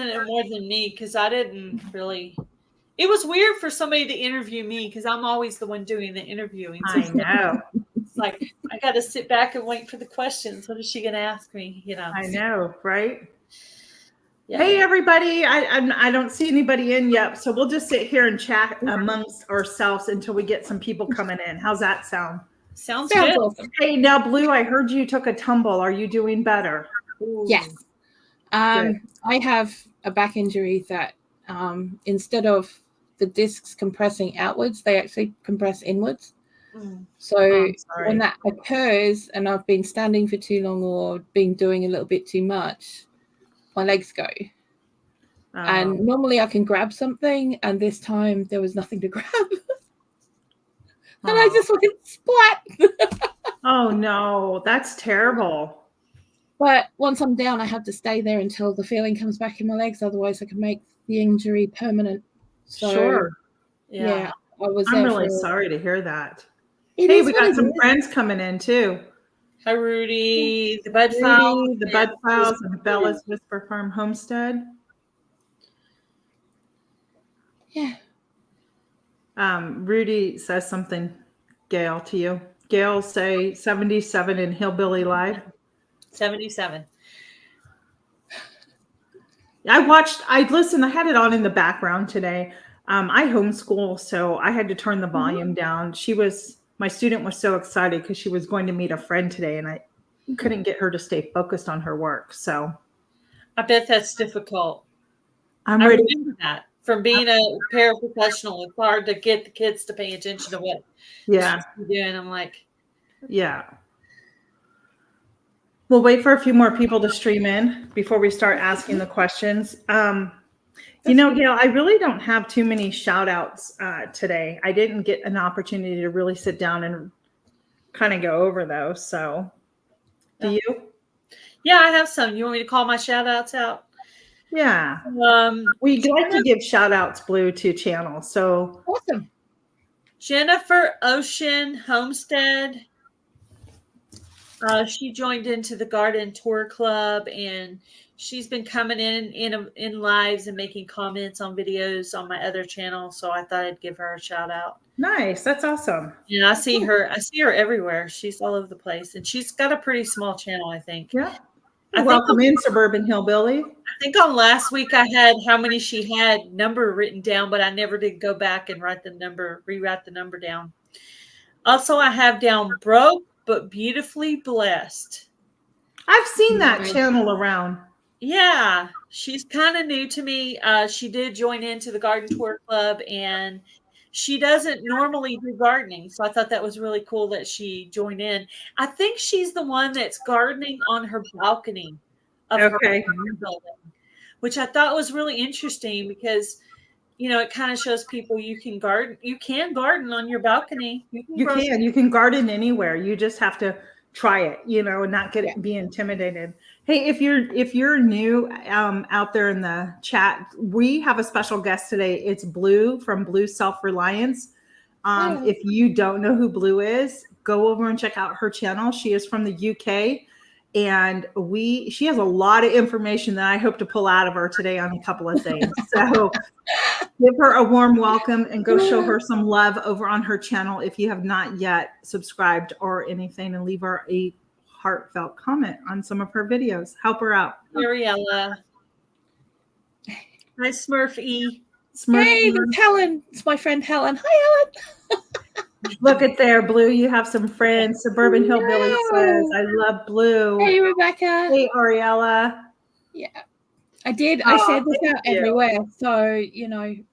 it more than me because I didn't really. It was weird for somebody to interview me because I'm always the one doing the interviewing. So I know. it's like I got to sit back and wait for the questions. What is she going to ask me? I know, right? Yeah. Hey, everybody. I don't see anybody in yet, so we'll just sit here and chat amongst ourselves until we get some people coming in. How's that sound? Sounds good. Awesome. Hey, now, Blue, I heard you took a tumble. Are you doing better? Ooh. Yes. I have a back injury that instead of the discs compressing outwards, they actually compress inwards. So when that occurs and I've been standing for too long or been doing a little bit too much, my legs go. And normally I can grab something, and this time there was nothing to grab. And I just went splat. Oh, no. That's terrible. But once I'm down, I have to stay there until the feeling comes back in my legs. Otherwise, I can make the injury permanent. So, sure. Yeah. I'm really sorry to hear that. Hey, we got some friends coming in too. Hi, Rudy. The Bud Files. The Bud Files and Bella's Whisper Farm Homestead. Yeah. Rudy says something, Gail, to you. Gail, say 77 in Hillbilly Live. 77. I listened, I had it on in the background today. I homeschool, so I had to turn the volume down. My student was so excited because she was going to meet a friend today, and I couldn't get her to stay focused on her work. So I bet that's difficult. I'm ready. I remember that. From being a paraprofessional, it's hard to get the kids to pay attention to what you're doing. I'm like, yeah. We'll wait for a few more people to stream in before we start asking the questions. Gail, I really don't have too many shout outs today. I didn't get an opportunity to really sit down and kind of go over those. So do you? Yeah, I have some. You want me to call my shout outs out? Yeah. We'd like to give shout outs, Blue, to channels. So awesome. Jennifer Ocean Homestead. She joined into the Garden Tour Club, and she's been coming in lives and making comments on videos on my other channel. So I thought I'd give her a shout out. Nice. That's awesome. Yeah, I see her everywhere. She's all over the place, and she's got a pretty small channel, I think. Yeah. Welcome in, Suburban Hillbilly. I think on last week I had how many she had number written down, but I never did go back and rewrite the number down. Also, I have down broke but beautifully blessed. I've seen that channel around. Yeah, she's kind of new to me. She did join into the Garden Tour Club, and she doesn't normally do gardening. So I thought that was really cool that she joined in. I think she's the one that's gardening on her balcony of her building, which I thought was really interesting because, it kind of shows people you can garden. You can garden on your balcony. You can garden anywhere. You just have to try it, and not be intimidated. Hey, if you're new out there in the chat, we have a special guest today. It's Bloo from Bloosselfreliance. If you don't know who Bloo is, go over and check out her channel. She is from the UK, and she has a lot of information that I hope to pull out of her today on a couple of things. So give her a warm welcome and go show her some love over on her channel if you have not yet subscribed or anything, and leave her a heartfelt comment on some of her videos. Help her out. Mariella. Hi, Smurf E. Hey, it's Helen. It's my friend Helen. Hi, Helen. Look at there, Blue. You have some friends. Suburban Hillbilly says, I love Blue. Hey, Rebecca. Hey, Ariella. Yeah. I did. I shared this out everywhere. So,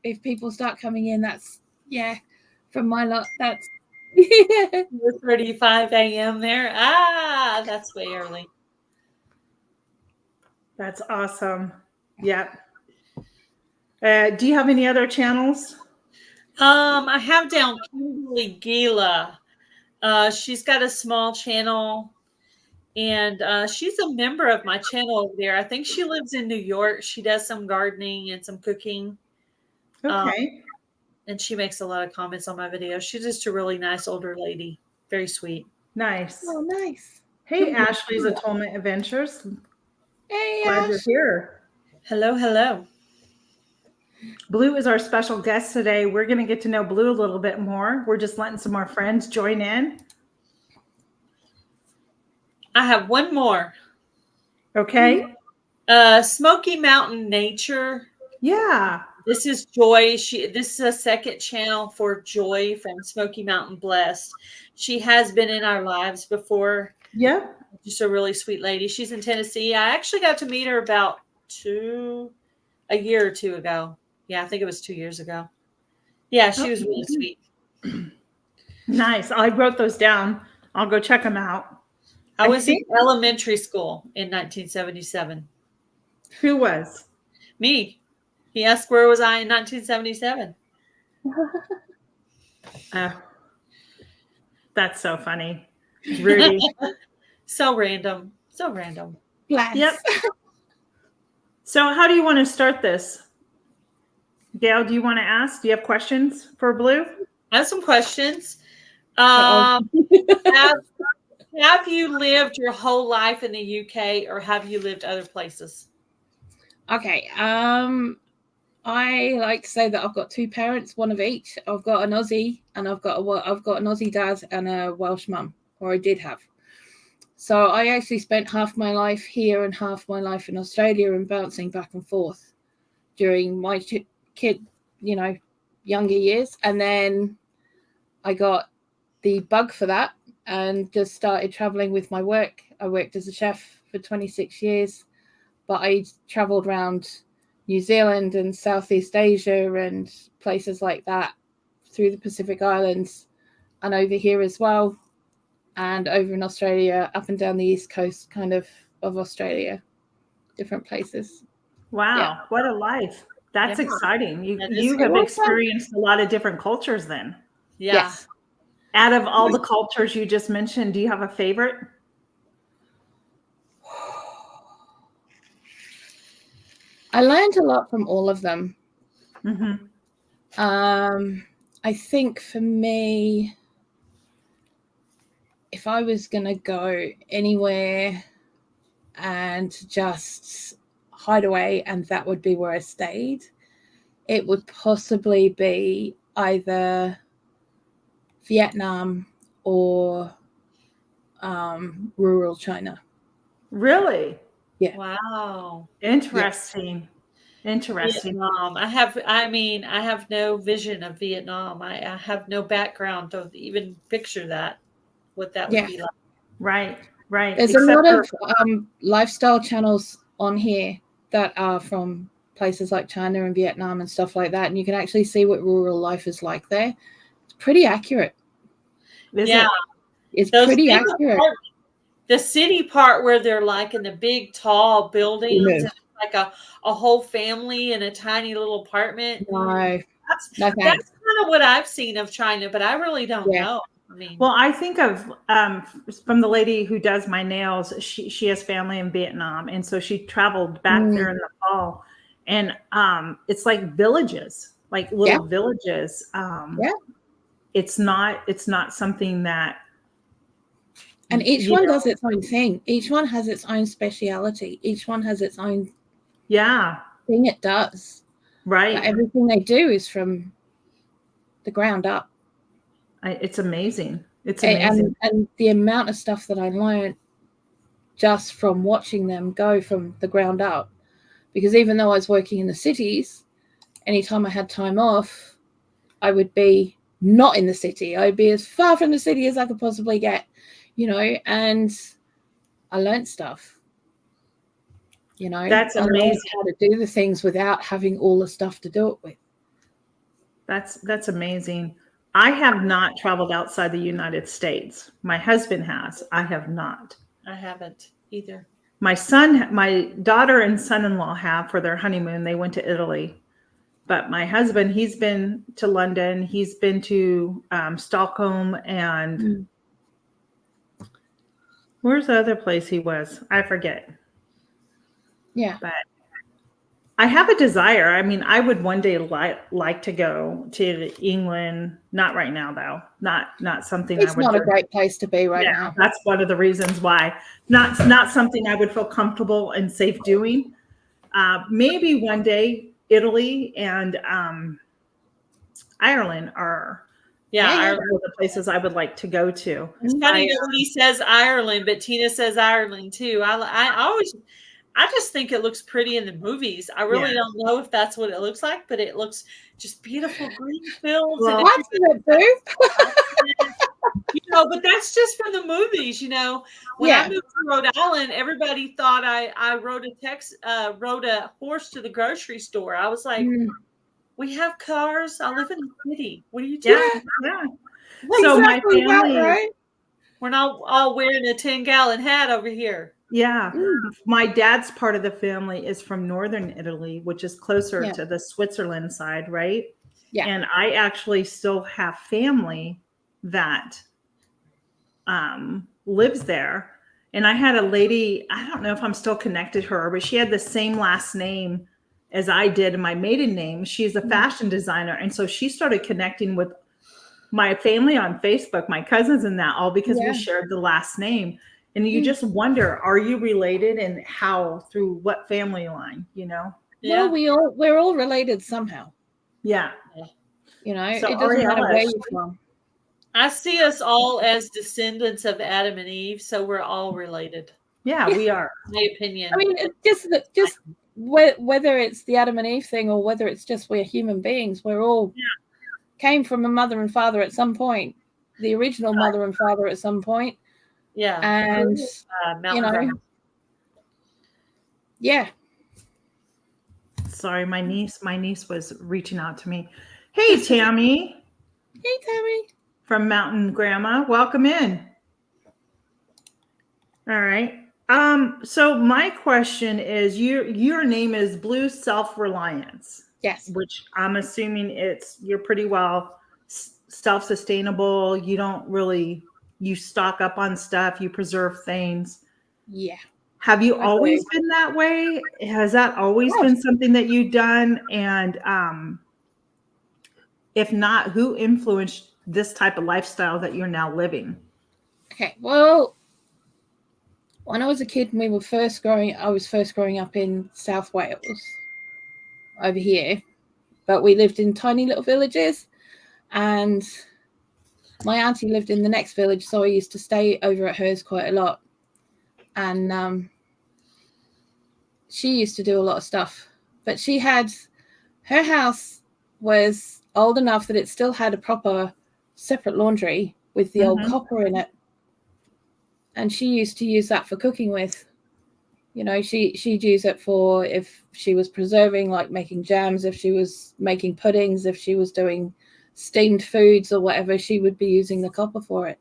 if people start coming in, that's, from my lot, that's 4:35 a.m. there. That's way early. That's awesome. Yeah. Do you have any other channels? I have down Kimberly Gila. She's got a small channel, and she's a member of my channel over there. I think she lives in New York. She does some gardening and some cooking. Okay. And she makes a lot of comments on my videos. She's just a really nice older lady. Very sweet. Nice. Oh, nice. Hey, Ashley's Atonement Adventures. Hey, glad you're here. Hello, hello. Bloo is our special guest today. We're going to get to know Bloo a little bit more. We're just letting some more friends join in. I have one more. Okay. Smoky Mountain Nature. Yeah. This is Joy. This is a second channel for Joy from Smoky Mountain Blessed. She has been in our lives before. Yeah. Just a really sweet lady. She's in Tennessee. I actually got to meet her about a year or two ago. Yeah, I think it was 2 years ago. Yeah, she was really sweet. Nice. I wrote those down. I'll go check them out. I was in elementary school in 1977. Who was? Me. He asked where was I in 1977. That's so funny. Rudy. So random. So random. Bless. Yep. So how do you want to start this? Gail, do you want to ask? Do you have questions for Bloo? I have some questions. Have you lived your whole life in the UK or have you lived other places? Okay. I like to say that I've got two parents, one of each. I've got an Aussie and I've got an Aussie dad and a Welsh mum, or I did have. So I actually spent half my life here and half my life in Australia and bouncing back and forth during my younger years. And then I got the bug for that and just started traveling with my work. I worked as a chef for 26 years, but I traveled around New Zealand and Southeast Asia and places like that through the Pacific Islands and over here as well. And over in Australia, up and down the east coast kind of Australia, different places. Wow, yeah. What a life. That's exciting. You have experienced a lot of different cultures then. Yeah. Yes. Out of all the cultures you just mentioned, do you have a favorite? I learned a lot from all of them. Mm-hmm. I think for me, if I was going to go anywhere and just hide away and that would be where I stayed, it would possibly be either Vietnam or rural China. Really? Yeah. Wow. Interesting. Yeah. Interesting. Vietnam. I have no vision of Vietnam. I have no background to even picture that, what that would be like. Right. There's a lot of lifestyle channels on here that are from places like China and Vietnam and stuff like that. And you can actually see what rural life is like there. It's pretty accurate. It's pretty accurate. The city part where they're like in the big, tall buildings, and like a whole family in a tiny little apartment. No. That's kind of what I've seen of China, but I really don't know. I think of from the lady who does my nails. She has family in Vietnam, and so she traveled back there in the fall, and it's like villages, like little villages. It's not something that. And each one does its own thing. Each one has its own speciality. Each one has its own thing it does. Right. But everything they do is from the ground up. It's amazing. It's amazing. And the amount of stuff that I learned just from watching them go from the ground up. Because even though I was working in the cities, anytime I had time off, I would be not in the city. I'd be as far from the city as I could possibly get, and I learned stuff. That's amazing. I learned how to do the things without having all the stuff to do it with. That's amazing. I have not traveled outside the United States. My husband has. I have not. I haven't either. My daughter and son-in-law have for their honeymoon. They went to Italy. But my husband, he's been to London. He's been to Stockholm and where's the other place he was? I forget. Yeah. But I have a desire. I would one day like to go to England. Not right now, though. Not something. It's not a great place to be right now. That's one of the reasons why. Not something I would feel comfortable and safe doing. Maybe one day Italy and Ireland are Ireland. the places I would like to go to. It's funny that Lee says Ireland, but Tina says Ireland too. I just think it looks pretty in the movies. I really don't know if that's what it looks like, but it looks just beautiful green fields. Well, but that's just from the movies. When I moved to Rhode Island, everybody thought I rode a horse to the grocery store. I was like, we have cars. I live in a city. What are you talking about? So my family, right? We're not all wearing a 10-gallon hat over here. Yeah. My dad's part of the family is from northern Italy, which is closer to the Switzerland side, right? Yeah. And I actually still have family that lives there. And I had a lady, I don't know if I'm still connected to her, but she had the same last name as I did in my maiden name. She's a fashion designer. And so she started connecting with my family on Facebook, my cousins and that, all because we shared the last name. And you just wonder, are you related and how, through what family line, Well, we're all related somehow. Yeah. So it doesn't Ariella, matter where you're from. I see us all as descendants of Adam and Eve, so we're all related. Yeah, we are. My opinion. I mean, just whether it's the Adam and Eve thing or whether it's just we're human beings, we're all came from a mother and father at some point, the original mother and father at some point. Yeah. And, Sorry, my niece was reaching out to me. Hey, Tammy. Hey, Tammy. From Mountain Grandma. Welcome in. All right. So my question is, your name is Bloo Self-Reliance. Yes. Which I'm assuming you're pretty well self-sustainable. You don't really, you stock up on stuff, you preserve things. Yeah. Have you always been that way? Has that always been something that you've done? And if not, who influenced this type of lifestyle that you're now living? Okay. Well, when I was a kid, I was first growing up in South Wales over here, but we lived in tiny little villages, and my auntie lived in the next village, so I used to stay over at hers quite a lot. And she used to do a lot of stuff, but her house was old enough that it still had a proper separate laundry with the old copper in it. And she used to use that for cooking with. She'd use it for if she was preserving, like making jams, if she was making puddings, if she was doing steamed foods or whatever, she would be using the copper for it.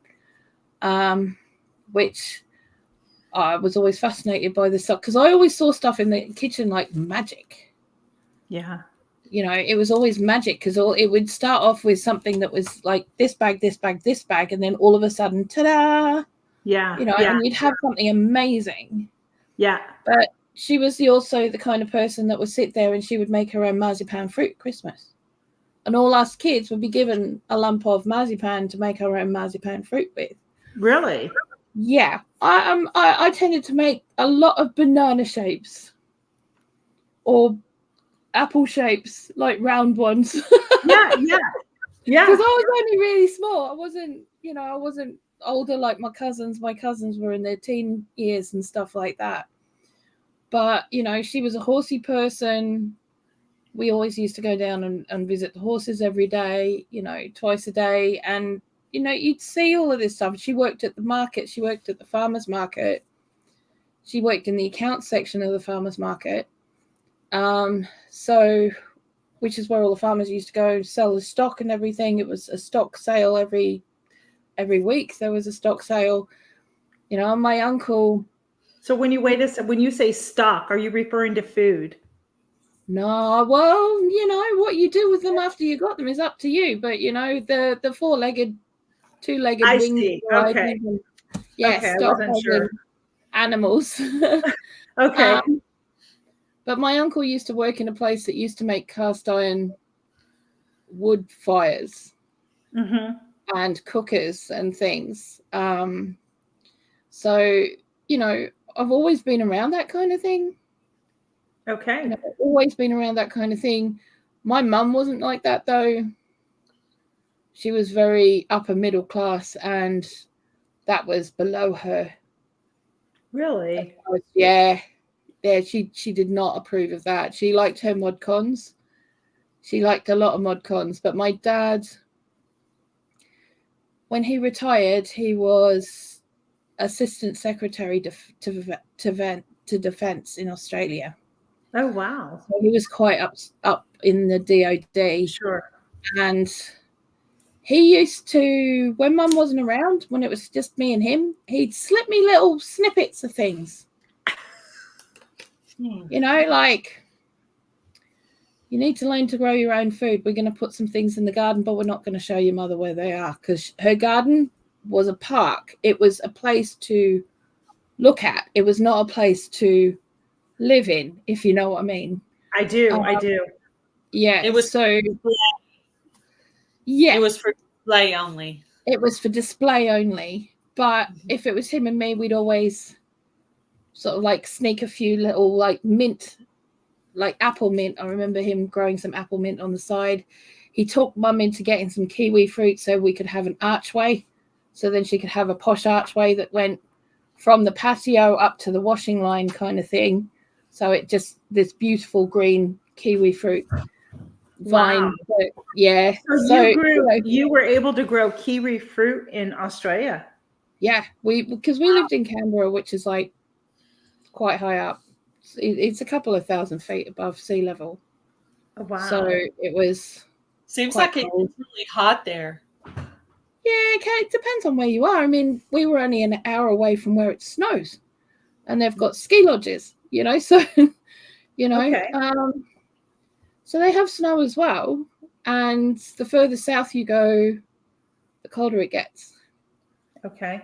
Which I was always fascinated by this stuff because I always saw stuff in the kitchen like magic. Yeah. It was always magic because it would start off with something that was like this bag, this bag, this bag, and then all of a sudden, ta-da! Yeah. And you'd have something amazing. Yeah. But she was also the kind of person that would sit there and she would make her own marzipan fruit at Christmas. And all us kids would be given a lump of marzipan to make our own marzipan fruit with. Really? Yeah. I tended to make a lot of banana shapes or apple shapes, like round ones. Yeah. Because I was only really small. I wasn't older like my cousins. My cousins were in their teen years and stuff like that. But, she was a horsey person. We always used to go down and visit the horses every day, twice a day. And, you'd see all of this stuff. She worked at the market. She worked at the farmer's market. She worked in the accounts section of the farmer's market. Which is where all the farmers used to go sell the stock and everything. It was a stock sale every week. There was a stock sale, and my uncle. So when you say stock, are you referring to food? No, well, what you do with them after you got them is up to you. But the four-legged, two-legged winged okay. Yes, I wasn't sure. Animals. Okay. But my uncle used to work in a place that used to make cast iron wood fires and cookers and things. So, I've always been around that kind of thing. Okay. I've always been around that kind of thing. My mum wasn't like that, though. She was very upper middle class, and that was below her. Really? Yeah. She did not approve of that. She liked her mod cons. She liked a lot of mod cons, but my dad, when he retired, he was assistant secretary to defence in Australia. Oh, wow. So he was quite up in the DOD. Sure. And he used to, when Mum wasn't around, when it was just me and him, he'd slip me little snippets of things. You know, like, you need to learn to grow your own food. We're going to put some things in the garden, but we're not going to show your mother where they are, because her garden was a park. It was a place to look at. It was not a place to live in, if you know what I mean. I do. Yeah. It was so. Yeah. It was for display only. It was for display only. But if it was him and me, we'd always sort of like sneak a few little like mint, like apple mint. I remember him growing some apple mint on the side. He talked Mum into getting some kiwi fruit so we could have an archway. So then she could have a posh archway that went from the patio up to the washing line kind of thing. So it just, this beautiful green kiwi fruit vine. Wow. But, yeah. So you were able to grow kiwi fruit in Australia? Yeah, because we lived in Canberra, which is like quite high up. It's a couple of thousand feet above sea level. Oh, wow. So it was. Seems like it's really hot there. Yeah, okay. It depends on where you are. I mean, we were only an hour away from where it snows, and they've got ski lodges, you know. So, you know, okay. So they have snow as well. And the further south you go, the colder it gets. Okay.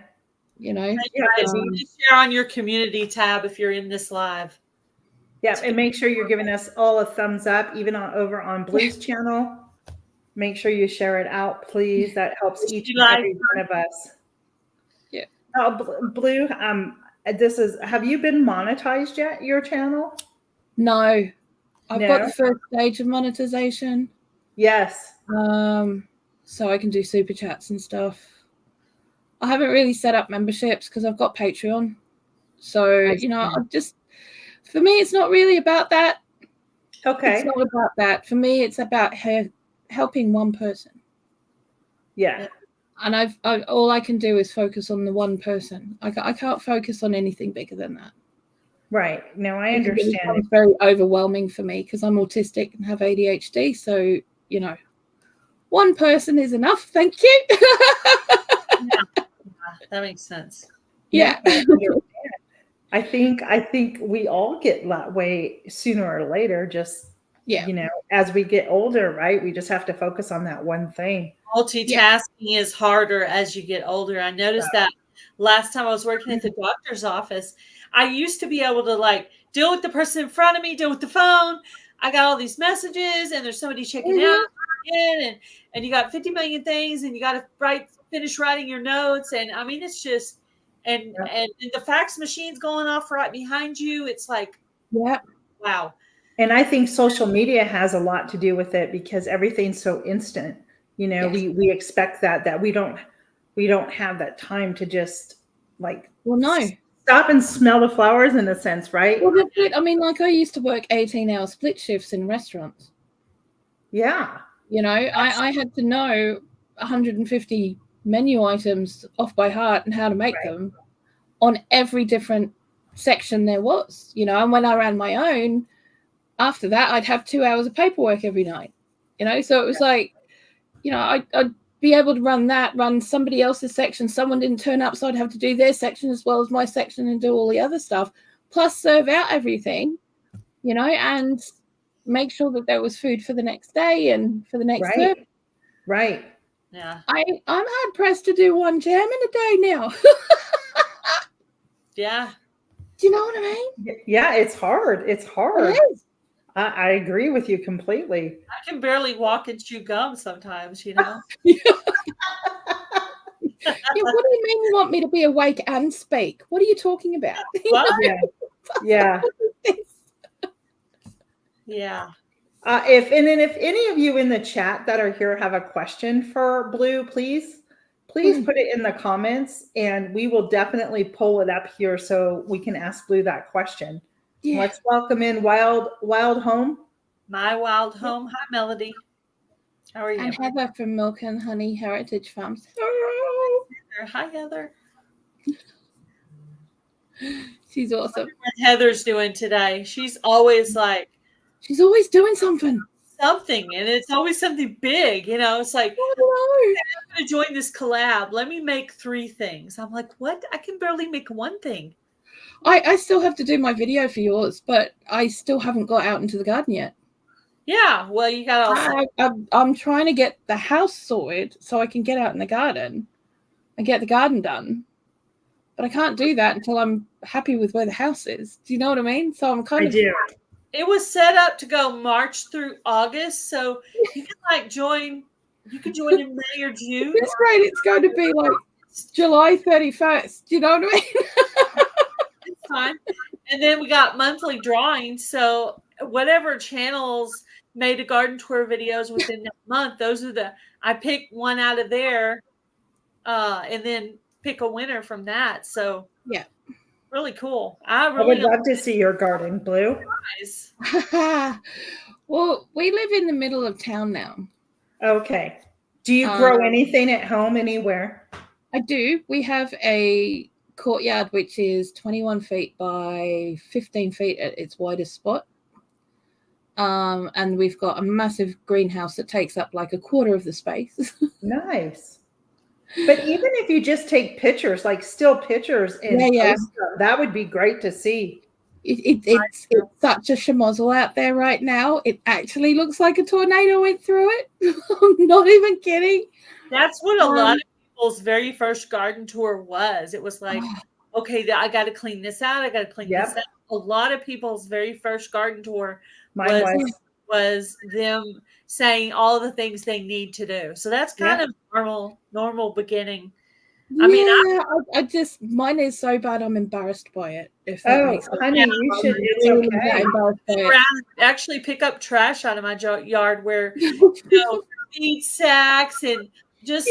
You know, you need to share on your community tab if you're in this live. Yeah, and make sure you're giving us all a thumbs up, even over on Bloo's channel. Make sure you share it out, please. That helps each and every one of us. Yeah. Bloo, have you been monetized yet, your channel? No. I've got the first stage of monetization. Yes. So I can do super chats and stuff. I haven't really set up memberships because I've got Patreon. So, you know, for me, it's not really about that. Okay. It's not about that. For me, it's about helping one person. Yeah. And all I can do is focus on the one person. I can't focus on anything bigger than that. Right. No, I understand. It's very overwhelming for me because I'm autistic and have ADHD. So, you know, one person is enough. Thank you. Yeah, that makes sense. Yeah. I think we all get that way sooner or later. Just, you know, as we get older, right? We just have to focus on that one thing. Multitasking is harder as you get older. I noticed that last time I was working at the doctor's office. I used to be able to like deal with the person in front of me, deal with the phone. I got all these messages and there's somebody checking out and you got 50 million things and you got to finish writing your notes. And I mean, it's just, and the fax machine's going off right behind you. It's like, wow. And I think social media has a lot to do with it because everything's so instant. You know, we expect that we don't have that time to just like, stop and smell the flowers in a sense, right? Well, that's it. I mean, like I used to work 18-hour split shifts in restaurants. Yeah. You know, I had to know 150 menu items off by heart and how to make them on every different section there was, you know. And when I ran my own, after that, I'd have 2 hours of paperwork every night, you know. So it was like, you know, I'd be able to run somebody else's section. Someone didn't turn up, so I'd have to do their section as well as my section and do all the other stuff, plus serve out everything, you know, and make sure that there was food for the next day and for the next service. Right. Yeah. I'm hard pressed to do one jam in a day now. Yeah. Do you know what I mean? Yeah, it's hard. It's hard. It is. I agree with you completely. I can barely walk and chew gum sometimes, you know. Yeah, what do you mean you want me to be awake and speak? What are you talking about? Yeah. Yeah. If any of you in the chat that are here have a question for Blue, please put it in the comments, and we will definitely pull it up here so we can ask Blue that question. Yeah. Let's welcome in Wild Home. My Wild Home. Hi, Melody. How are you? And Heather from Milk and Honey Heritage Farms. Hi, Heather. She's awesome. What Heather's doing today. She's always like. She's always doing something. Something, and it's always something big. You know, it's like, I'm going to join this collab. Let me make 3 things. I'm like, what? I can barely make 1 thing. I still have to do my video for yours, but I still haven't got out into the garden yet. Yeah, well, you got I'm trying to get the house sorted so I can get out in the garden and get the garden done. But I can't do that until I'm happy with where the house is. Do you know what I mean? So I'm kind of... It was set up to go March through August, so you can like join. You can join in May or June. This rate, it's going to be like July 31st. Do you know what I mean? It's fine. And then we got monthly drawings. So whatever channels made a garden tour videos within that month, those are I pick one out of there, and then pick a winner from that. So yeah. Really cool. I would love to see your garden, Blue. Nice. Well, we live in the middle of town now. Okay. Do you grow anything at home anywhere? I do. We have a courtyard which is 21 feet by 15 feet at its widest spot. And we've got a massive greenhouse that takes up like a quarter of the space. Nice. But even if you just take pictures, like still pictures, and post them, that would be great to see. It's such a schmozzle out there right now. It actually looks like a tornado went through it. I'm not even kidding. That's what a lot of people's very first garden tour was. It was like, okay, I got to clean this out. I got to clean this out. A lot of people's very first garden tour was them saying all the things they need to do. So that's kind of normal beginning. I mean, I just, mine is so bad I'm embarrassed by it. If that makes sense. Honey, you should. It's okay. Actually pick up trash out of my yard where feed sacks and just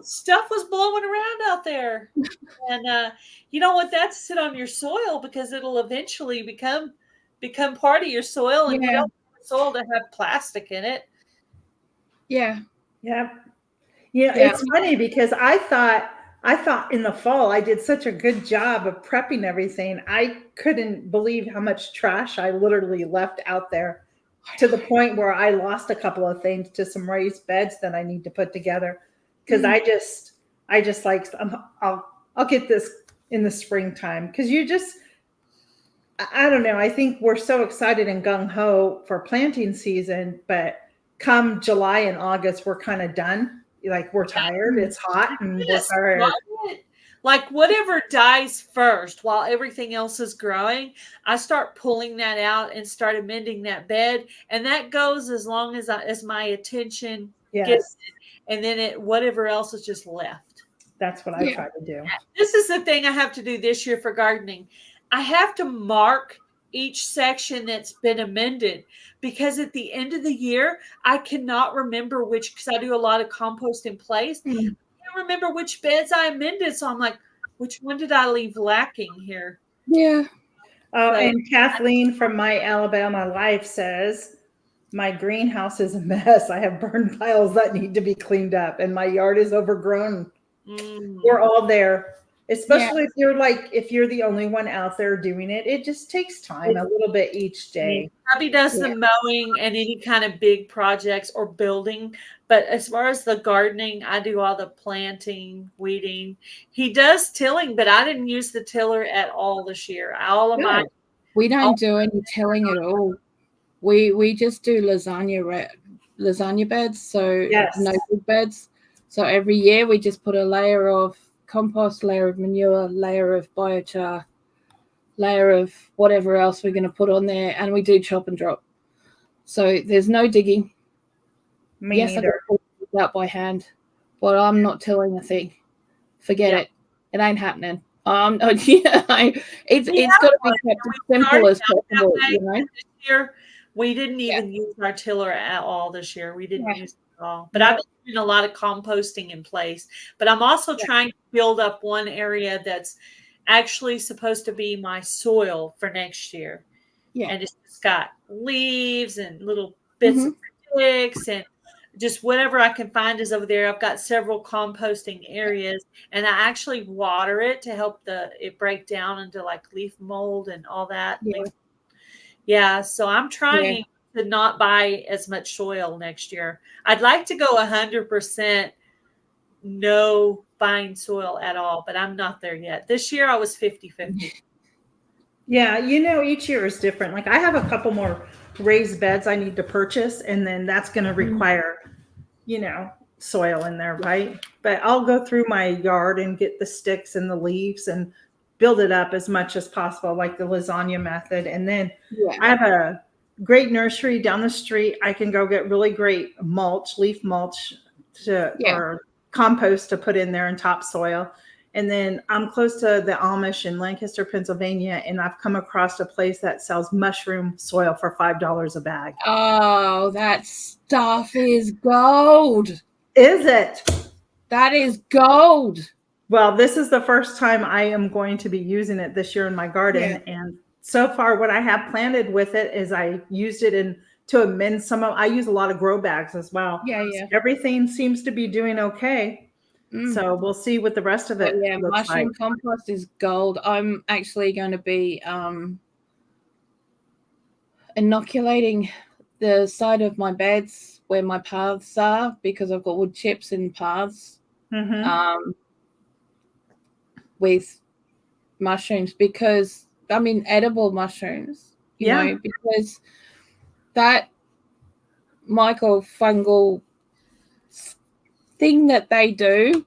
stuff was blowing around out there. And you don't want that to sit on your soil because it'll eventually become part of your soil, and you don't want the soil to have plastic in it. It's funny because I thought in the fall I did such a good job of prepping everything. I couldn't believe how much trash I literally left out there, to the point where I lost a couple of things to some raised beds that I need to put together. Because I just like, I'll get this in the springtime, because I don't know. I think we're so excited and gung ho for planting season, but come July and August, we're kind of done. Like, we're tired. It's hot and we're tired. Like, whatever dies first while everything else is growing, I start pulling that out and start amending that bed. And that goes as long as my attention gets it. And then whatever else is just left. That's what I try to do. This is the thing I have to do this year for gardening. I have to mark each section that's been amended, because at the end of the year, I cannot remember because I do a lot of compost in place. I can't remember which beds I amended. So I'm like, which one did I leave lacking here? Yeah. And Kathleen from My Alabama Life says, my greenhouse is a mess. I have burned piles that need to be cleaned up, and my yard is overgrown. We're all there. Especially if you're the only one out there doing it, it just takes time, a little bit each day. Hubby does the mowing and any kind of big projects or building. But as far as the gardening, I do all the planting, weeding. He does tilling, but I didn't use the tiller at all this year. We don't do any tilling at all. We just do lasagna beds, so no big beds. So every year we just put a layer of compost, layer of manure, layer of biochar, layer of whatever else we're going to put on there, and we do chop and drop. So there's no digging. Me neither. I got to pull it out by hand, but I'm not tilling a thing. Forget it. It ain't happening. Yeah, it's got to be kept as simple as possible, you know. This year, we didn't even use our tiller at all this year. We didn't use it at all. But I've been doing a lot of composting in place. But I'm also trying to build up one area that's actually supposed to be my soil for next year. Yeah. And it's just got leaves and little bits of sticks and just whatever I can find is over there. I've got several composting areas, and I actually water it to help it break down into like leaf mold and all that. Yeah. So I'm trying to not buy as much soil next year. I'd like to go 100% no buying soil at all, but I'm not there yet. This year I was 50-50. Yeah, each year is different. Like I have a couple more raised beds I need to purchase, and then that's going to require, soil in there, right? But I'll go through my yard and get the sticks and the leaves and build it up as much as possible, like the lasagna method. And then I have a great nursery down the street. I can go get really great mulch, leaf mulch or compost to put in there and topsoil. And then I'm close to the Amish in Lancaster, Pennsylvania, and I've come across a place that sells mushroom soil for $5 a bag. Oh, that stuff is gold. Is it? That is gold. Well, this is the first time I am going to be using it this year in my garden. And so far what I have planted with it is I used it to amend I use a lot of grow bags as well. Yeah. Everything seems to be doing okay. So we'll see what the rest of it looks mushroom like. compost is gold. I'm actually going to be inoculating the side of my beds where my paths are, because I've got wood chips in paths with mushrooms, because edible mushrooms, you know, because that mycofungal thing that they do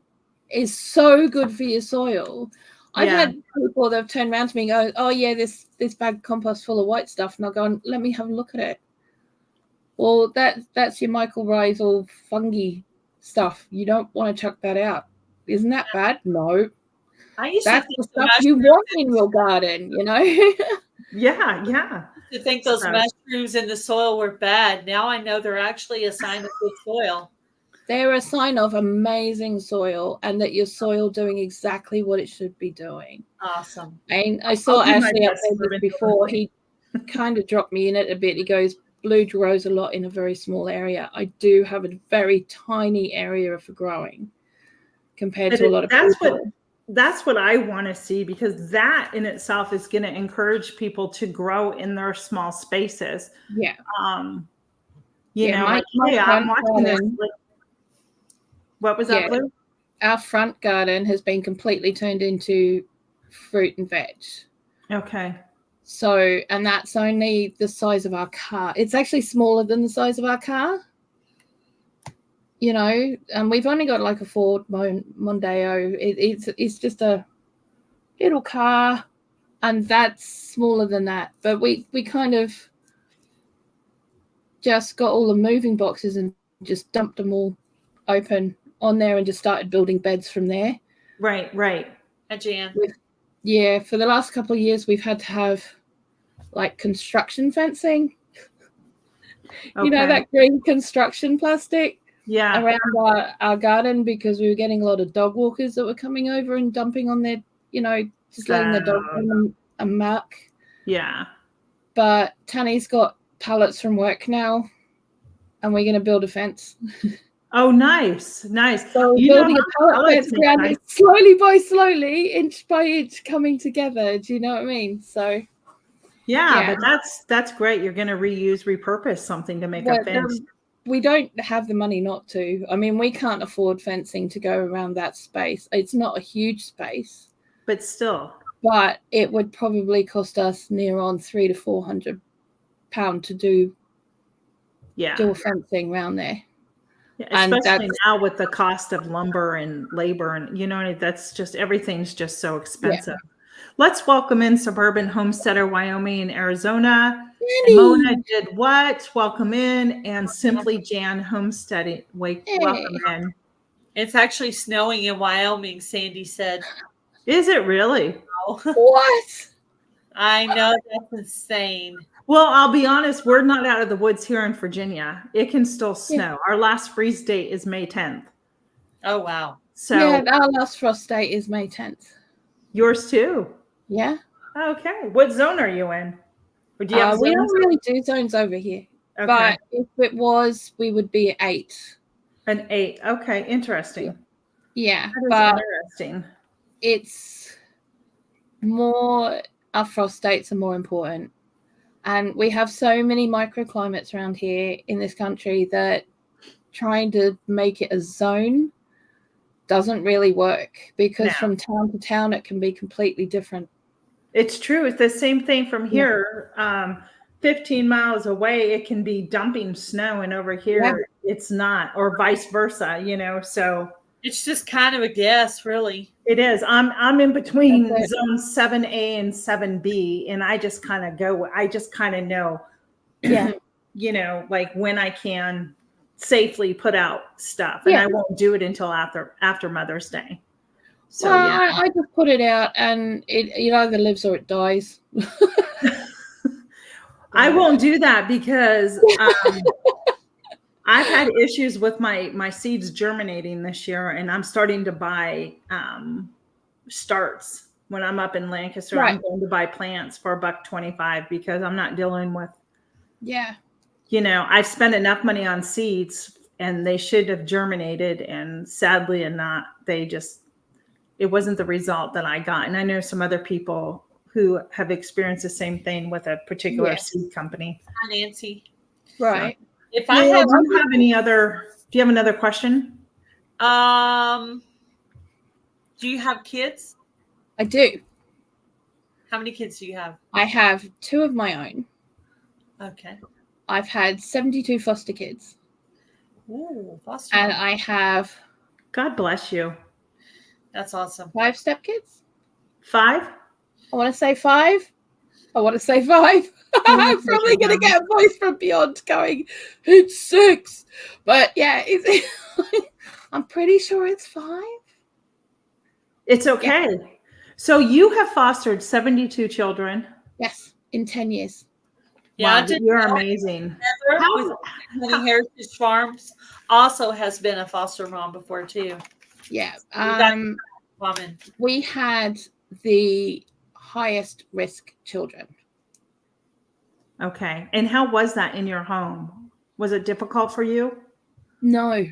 is so good for your soil. I've had people that have turned around to me and go, oh yeah, this bag of compost full of white stuff, and I'll go, let me have a look at it. Well, that's your mycorrhizal fungi stuff. You don't want to chuck that out. Isn't that bad? No. That's the stuff you want in your garden, you know? Yeah. To think those mushrooms in the soil were bad. Now I know they're actually a sign of good soil. They're a sign of amazing soil, and that your soil doing exactly what it should be doing. Awesome. And I saw Ashley up there before. He kind of dropped me in it a bit. He goes, Blue grows a lot in a very small area. I do have a very tiny area for growing compared to a lot of people. That's what I want to see, because that in itself is going to encourage people to grow in their small spaces. Yeah. I'm watching this. What was that, Blue? Our front garden has been completely turned into fruit and veg. Okay. So, and that's only the size of our car. It's actually smaller than the size of our car. You know, and we've only got like a Ford Mondeo. It's just a little car, and that's smaller than that. But we kind of just got all the moving boxes and just dumped them all open on there and just started building beds from there. Right. A jam. For the last couple of years, we've had to have like construction fencing. Okay. You know, that green construction plastic around our garden, because we were getting a lot of dog walkers that were coming over and dumping on their, just letting the dog in a muck. Yeah. But Tanny's got pallets from work now, and we're going to build a fence. Oh, nice. So building a pallet fence around it, slowly, inch by inch, coming together. Do you know what I mean? So, but that's great. You're going to repurpose something to make a fence. We don't have the money not to. I mean, we can't afford fencing to go around that space. It's not a huge space, but still. But it would probably cost us near on £300 to £400 to do fencing around there. Yeah, especially now with the cost of lumber and labor, and that's just, everything's just so expensive. Yeah. Let's welcome in Suburban Homesteader, Wyoming and Arizona. Mona did what? Welcome in. And Simply Jan Homesteading. Welcome in. It's actually snowing in Wyoming, Sandy said. Is it really? What? I know, that's insane. Well, I'll be honest, we're not out of the woods here in Virginia. It can still snow. Yeah. Our last freeze date is May 10th. Oh, wow. So yeah, our last frost date is May 10th. Yours too? Yeah. Okay. What zone are you in? Or do you have We zones? don't really do zones over here. Okay. But if it was, we would be at 8. An 8. Okay, interesting. Yeah, That is but interesting. it's more, our frost dates are more important. And we have so many microclimates around here in this country that trying to make it a zone doesn't really work, because from town to town it can be completely different. It's true. It's the same thing from here. 15 miles away, it can be dumping snow, and over here it's not, or vice versa, so it's just kind of a guess, really. It is. I'm in between zone 7A and 7B, and I just kind of know, like when I can safely put out stuff, and I won't do it until after Mother's Day. So I just put it out, and it either lives or it dies. I won't do that because I've had issues with my seeds germinating this year, and I'm starting to buy starts. When I'm up in Lancaster, I'm going to buy plants for $1.25 because I'm not dealing with. Yeah. I've spent enough money on seeds, and they should have germinated, and sadly enough, it wasn't the result that I got. And I know some other people who have experienced the same thing with a particular seed company. Hi, Nancy. Right. So, do you have another question? Do you have kids? I do. How many kids do you have? I have 2 of my own. Okay. I've had 72 foster kids. Ooh, foster. And I have. God bless you. That's awesome. 5 stepkids. 5? I want to say 5. I'm probably going to get a voice from beyond going, it's 6. But yeah, I'm pretty sure it's 5. It's okay. Yeah. So you have fostered 72 children. Yes, in 10 years. Yeah, wow, you're amazing. Honey Heritage Farms also has been a foster mom before too. Yeah. We had the highest risk children. Okay. And how was that in your home? Was it difficult for you? No.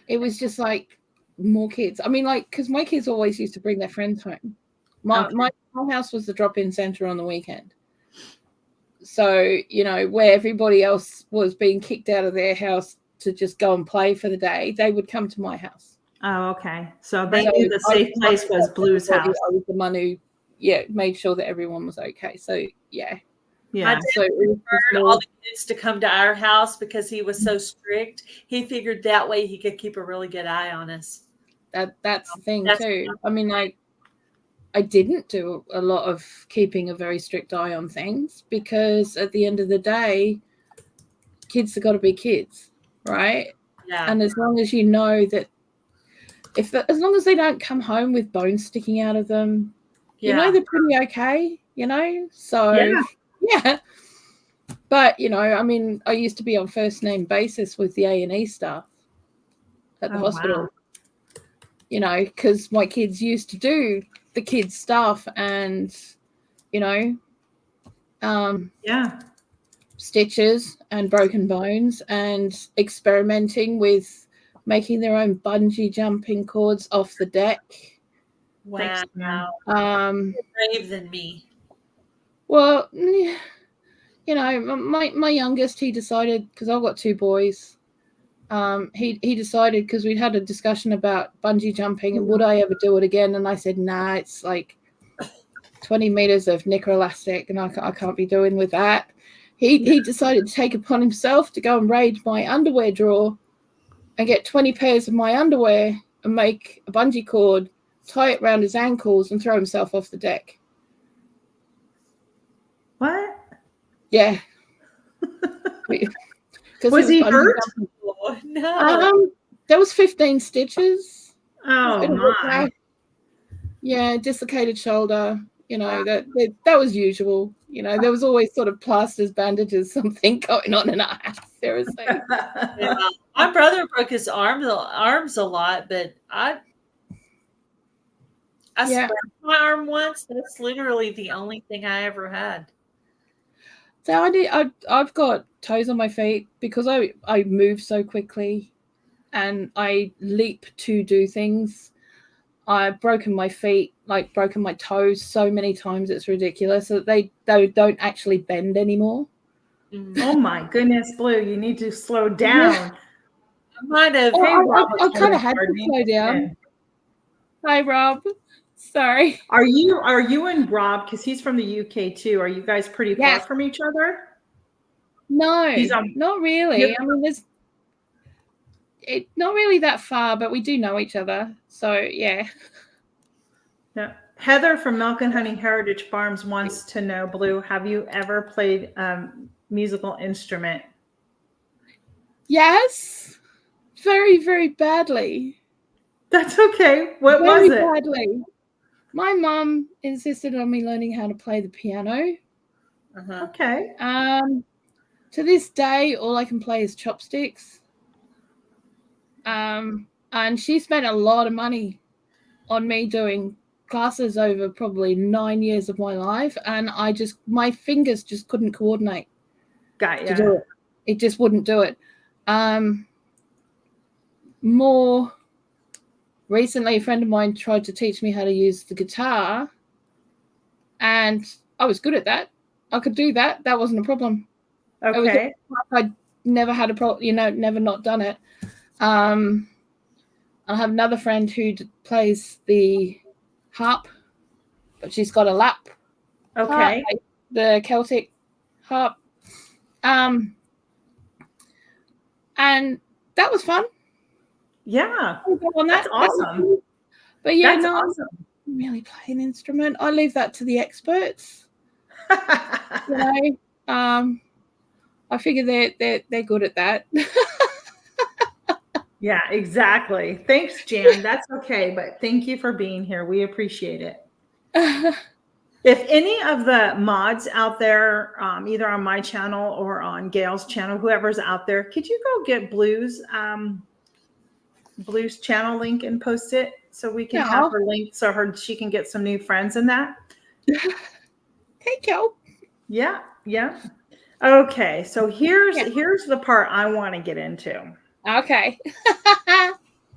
It was just like more kids. I mean, like, because my kids always used to bring their friends home. My house was the drop-in center on the weekend. So, where everybody else was being kicked out of their house to just go and play for the day, they would come to my house. Oh, okay. So they knew the safe place was Blue's house. I was the one who, made sure that everyone was okay. So, yeah. My dad preferred all the kids to come to our house because he was so strict. He figured that way he could keep a really good eye on us. That's the thing too. I mean, I didn't do a lot of keeping a very strict eye on things, because at the end of the day, kids have got to be kids, right? Yeah. And as long as you know that, as long as they don't come home with bones sticking out of them, they're pretty okay, So yeah. But I mean, I used to be on first name basis with the A&E staff at the hospital. Wow. Because my kids used to do the kids stuff, and stitches and broken bones, and experimenting with making their own bungee jumping cords off the deck. Wow. You're brave than me. Well, my youngest, he decided, because I've got 2 boys, he decided, because we'd had a discussion about bungee jumping and would I ever do it again, and I said, nah, it's like 20 meters of knicker elastic, and I can't be doing with that. He decided to take upon himself to go and raid my underwear drawer and get 20 pairs of my underwear and make a bungee cord, tie it around his ankles, and throw himself off the deck. What? Yeah. Was he hurt? No. There was 15 stitches. Oh my. Yeah, dislocated shoulder. That was usual. There was always sort of plasters, bandages, something going on in our house. Seriously. Yeah. My brother broke his arms a lot, but I sprained my arm once. That's literally the only thing I ever had. So I've got toes on my feet because I move so quickly and I leap to do things. I've broken my feet, like broken my toes so many times it's ridiculous. So they don't actually bend anymore. Oh my goodness, Blue, you need to slow down. Yeah. I might have. Hey, Rob, I kind of had to slow down. Hi, Rob. Sorry. Are you and Rob, because he's from the UK too, are you guys pretty far from each other? No, not really. I mean, it's not really that far, but we do know each other. So, yeah. Yeah. Heather from Milk and Honey Heritage Farms wants to know, Blue, have you ever played musical instrument? Yes. Very, very badly. That's okay. What was it? Very badly. My mom insisted on me learning how to play the piano. Okay. To this day, all I can play is chopsticks. And she spent a lot of money on me doing classes over probably 9 years of my life, and my fingers just couldn't coordinate to do it. It just wouldn't do it. More recently, a friend of mine tried to teach me how to use the guitar, and I was good at that. I could do that. That wasn't a problem. Okay. I never had a problem, never not done it. I have another friend who plays the harp, but she's got a lap. Okay. Harp, the Celtic harp. And that was fun. Yeah. That's awesome. But yeah, that's awesome. I don't really play an instrument. I leave that to the experts. I figure they're good at that. Yeah, exactly. Thanks, Jan. That's okay, but thank you for being here. We appreciate it. If any of the mods out there, either on my channel or on Gail's channel, whoever's out there, could you go get Blue's channel link and post it so we can have her link so she can get some new friends in that? Thank you. Yeah, yeah. Okay, so here's the part I want to get into. Okay.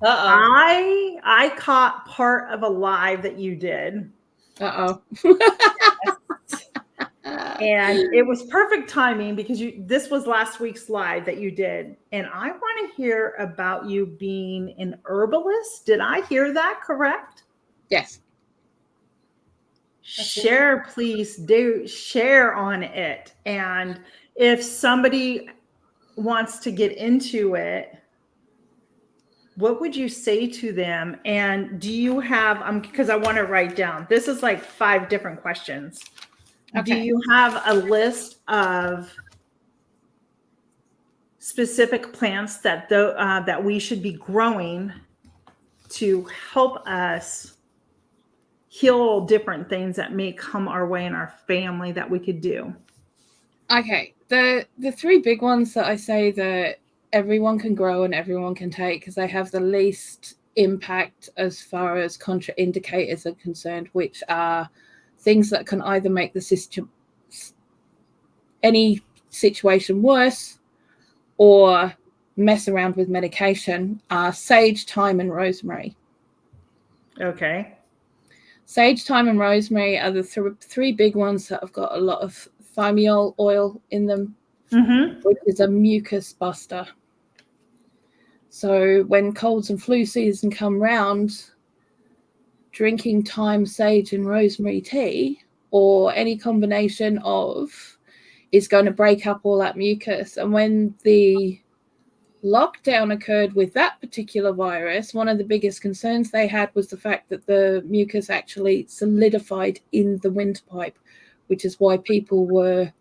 I caught part of a live that you did. And it was perfect timing because this was last week's live that you did. And I want to hear about you being an herbalist. Did I hear that correct? Yes. Share, please do share on it. And if somebody wants to get into it, what would you say to them? And do you have, because I want to write down, this is like 5 different questions. Okay. Do you have a list of specific plants that we should be growing to help us heal different things that may come our way in our family that we could do? Okay. The 3 big ones that I say that everyone can grow and everyone can take because they have the least impact as far as contraindicators are concerned, which are things that can either make any situation worse or mess around with medication, are sage, thyme, and rosemary. Okay. Sage, thyme, and rosemary are the 3 big ones that have got a lot of thymiol oil in them, which is a mucus buster. So when colds and flu season come round, drinking thyme, sage, and rosemary tea, or any combination of, is going to break up all that mucus. And when the lockdown occurred with that particular virus, one of the biggest concerns they had was the fact that the mucus actually solidified in the windpipe, which is why people were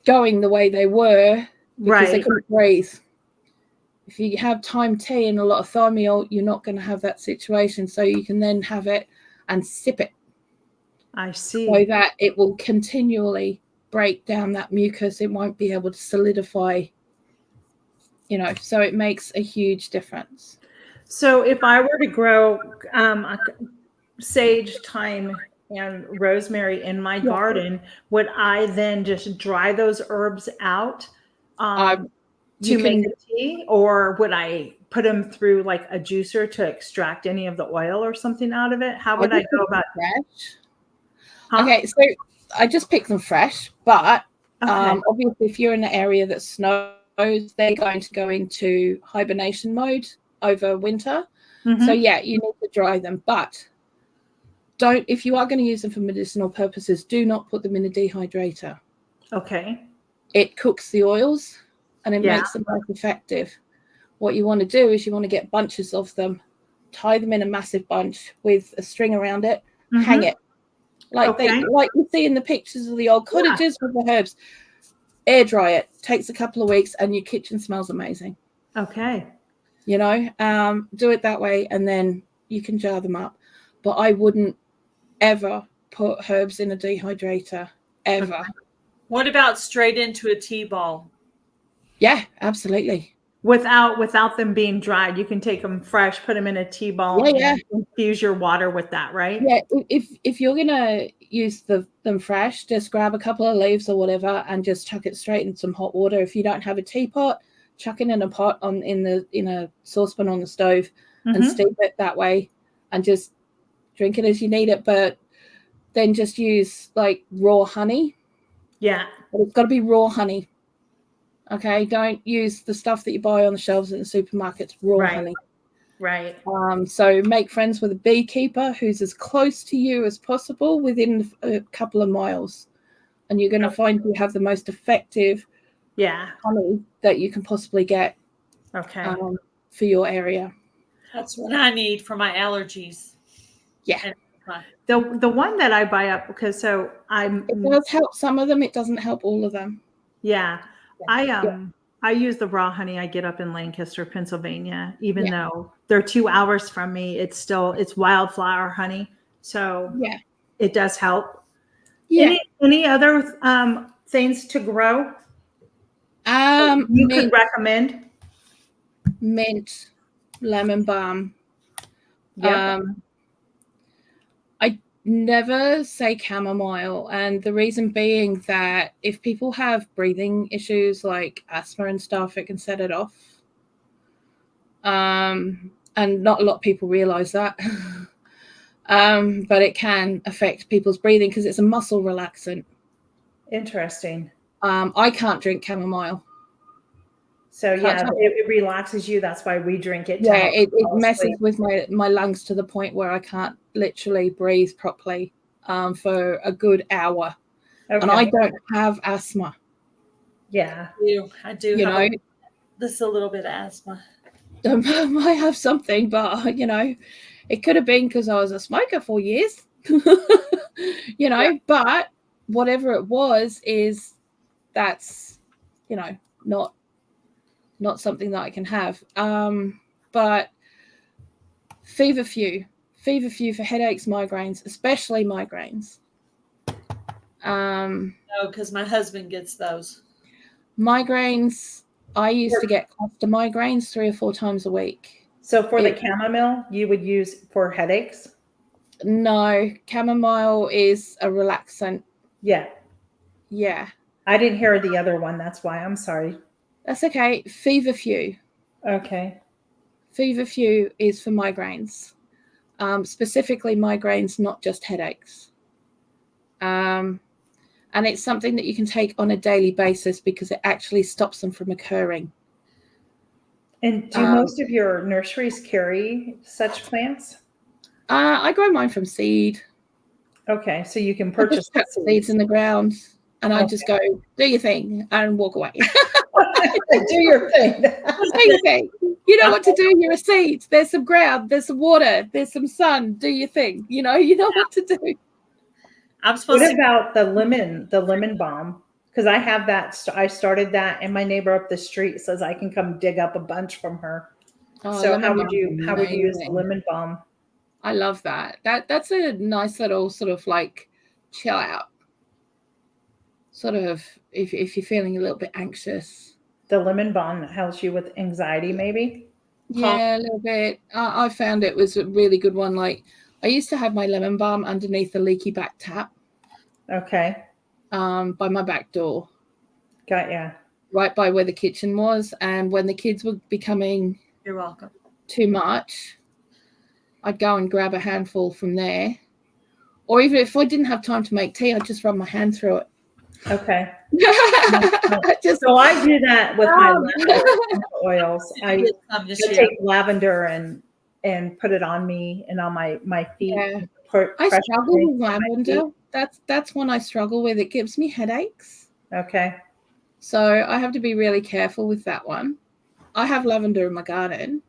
going the way they were, because they couldn't breathe. If you have thyme tea and a lot of thymiol, you're not going to have that situation. So you can then have it and sip it. I see. So that it will continually break down that mucus. It won't be able to solidify, so it makes a huge difference. So if I were to grow sage, thyme, and rosemary in my garden, would I then just dry those herbs out to make a tea, or would I put them through like a juicer to extract any of the oil or something out of it? How would I go about fresh? Huh? Okay, so I just pick them fresh, but obviously if you're in an area that snows, they're going to go into hibernation mode over winter. So yeah, you need to dry them, but if you are going to use them for medicinal purposes, do not put them in a dehydrator. Okay. It cooks the oils and it makes them less effective. What you want to do is you want to get bunches of them, tie them in a massive bunch with a string around it, hang it. Like you see in the pictures of the old cottages with the herbs. Air dry it. Takes a couple of weeks and your kitchen smells amazing. Okay. Do it that way and then you can jar them up. But I wouldn't ever put herbs in a dehydrator, ever. Okay. What about straight into a tea ball? Yeah, absolutely. Without them being dried, you can take them fresh, put them in a tea ball, and infuse your water with that, right? Yeah, if you're gonna use them fresh, just grab a couple of leaves or whatever and just chuck it straight in some hot water. If you don't have a teapot, chuck it in a pot in a saucepan on the stove and steep it that way, and just drink it as you need it. But then just use like raw honey. Yeah, but it's got to be raw honey. Okay, don't use the stuff that you buy on the shelves in the supermarkets. Raw honey. Right. So make friends with a beekeeper who's as close to you as possible within a couple of miles, and you're going to find you have the most effective honey that you can possibly get. Okay. For your area. That's what I need for my allergies. Yeah. The one that I buy up because it does help some of them. It doesn't help all of them. Yeah. I use the raw honey I get up in Lancaster, Pennsylvania, even though they're 2 hours from me. It's wildflower honey. So it does help. Yeah. Any other things to grow? You could recommend? Mint, lemon balm. Yep. I never say chamomile, and the reason being that if people have breathing issues like asthma and stuff, it can set it off. And not a lot of people realize that. But it can affect people's breathing because it's a muscle relaxant. Interesting. I can't drink chamomile. So it relaxes you. That's why we drink it. Yeah, it messes with my lungs to the point where I can't literally breathe properly for a good hour. Okay. And I don't have asthma. Yeah, I do. You have this a little bit of asthma. I might have something, but it could have been because I was a smoker for years. But whatever it was, that's not something that I can have. But feverfew for headaches, migraines, especially migraines. No, because my husband gets those. Migraines, I used to get cluster migraines 3 or 4 times a week. So for the chamomile, you would use for headaches? No, chamomile is a relaxant. Yeah. Yeah. I didn't hear the other one. That's why. I'm sorry. That's okay. Feverfew. Okay. Feverfew is for migraines. Specifically migraines, not just headaches. And it's something that you can take on a daily basis because it actually stops them from occurring. And do most of your nurseries carry such plants? I grow mine from seed. Okay, so you can purchase seeds in the ground, and I just go, do your thing, and walk away. Do your thing. Do your thing. You know what to do. You're a seed. There's some ground. There's some water. There's some sun. Do your thing. You know what to do. What about the lemon balm? because I have that. I started that, and my neighbor up the street says I can come dig up a bunch from her. Oh, So how would balm's you use the amazing. lemon balm? I love that. That's a nice little sort of like chill out. Sort of if you're feeling a little bit anxious. The lemon balm helps you with anxiety, maybe? Yeah, a little bit. I found it was a really good one. Like I used to have my lemon balm underneath the leaky back tap. Okay. By my back door. Got ya. Right by where the kitchen was. And when the kids were becoming You're welcome. too much, I'd go and grab a handful from there. Or even if I didn't have time to make tea, I'd just run my hand through it. Okay. So I do that with my oils. I take lavender and put it on me and on my feet. Yeah. I struggle with lavender. That's one I struggle with. It gives me headaches. Okay. So I have to be really careful with that one. I have lavender in my garden.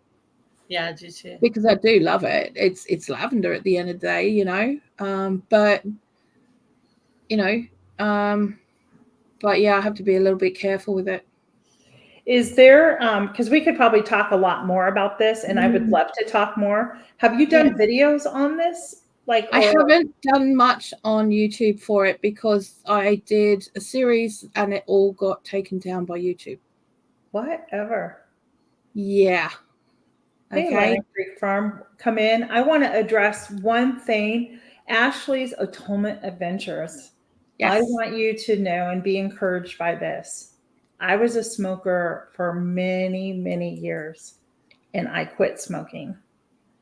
Yeah, I do too. Because I do love it. It's lavender at the end of the day, you know. But yeah, I have to be a little bit careful with it. Is there, because we could probably talk a lot more about this, and I would love to talk more. Have you done videos on this? I haven't done much on YouTube for it because I did a series and it all got taken down by YouTube. Whatever. Yeah. Okay. Creek Farm, come in. I want to address one thing. Ashley's Atonement Adventures. Yes. I want you to know and be encouraged by this. I was a smoker for many, many years, and I quit smoking.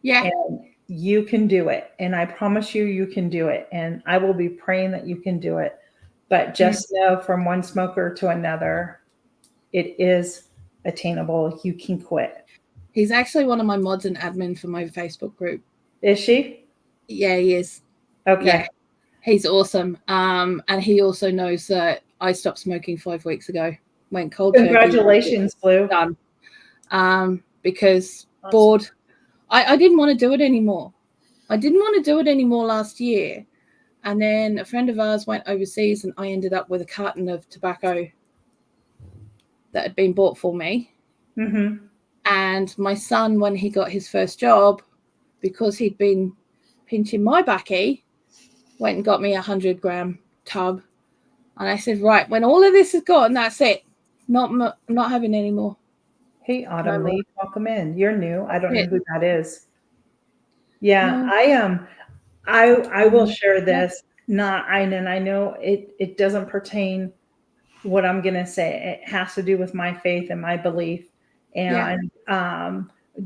Yeah. And you can do it. And I promise you, you can do it. And I will be praying that you can do it. But just know from one smoker to another, it is attainable. You can quit. He's actually one of my mods and admin for my Facebook group. Is she? Yeah, he is. Okay. Yeah. He's awesome. And he also knows that I stopped smoking 5 weeks ago. Went cold. Congratulations, Blue. Done. Because bored. I didn't want to do it anymore. I didn't want to do it anymore last year. And then a friend of ours went overseas and I ended up with a carton of tobacco that had been bought for me. Mm-hmm. And my son, when he got his first job, because he'd been pinching my backy, went and got me 100-gram tub. And I said, right, when all of this is gone, that's it. Not having any more. Hey, Autumn Lee, welcome in. You're new. I don't know who that is. Yeah, I will share this. And I know it doesn't pertain what I'm going to say. It has to do with my faith and my belief. And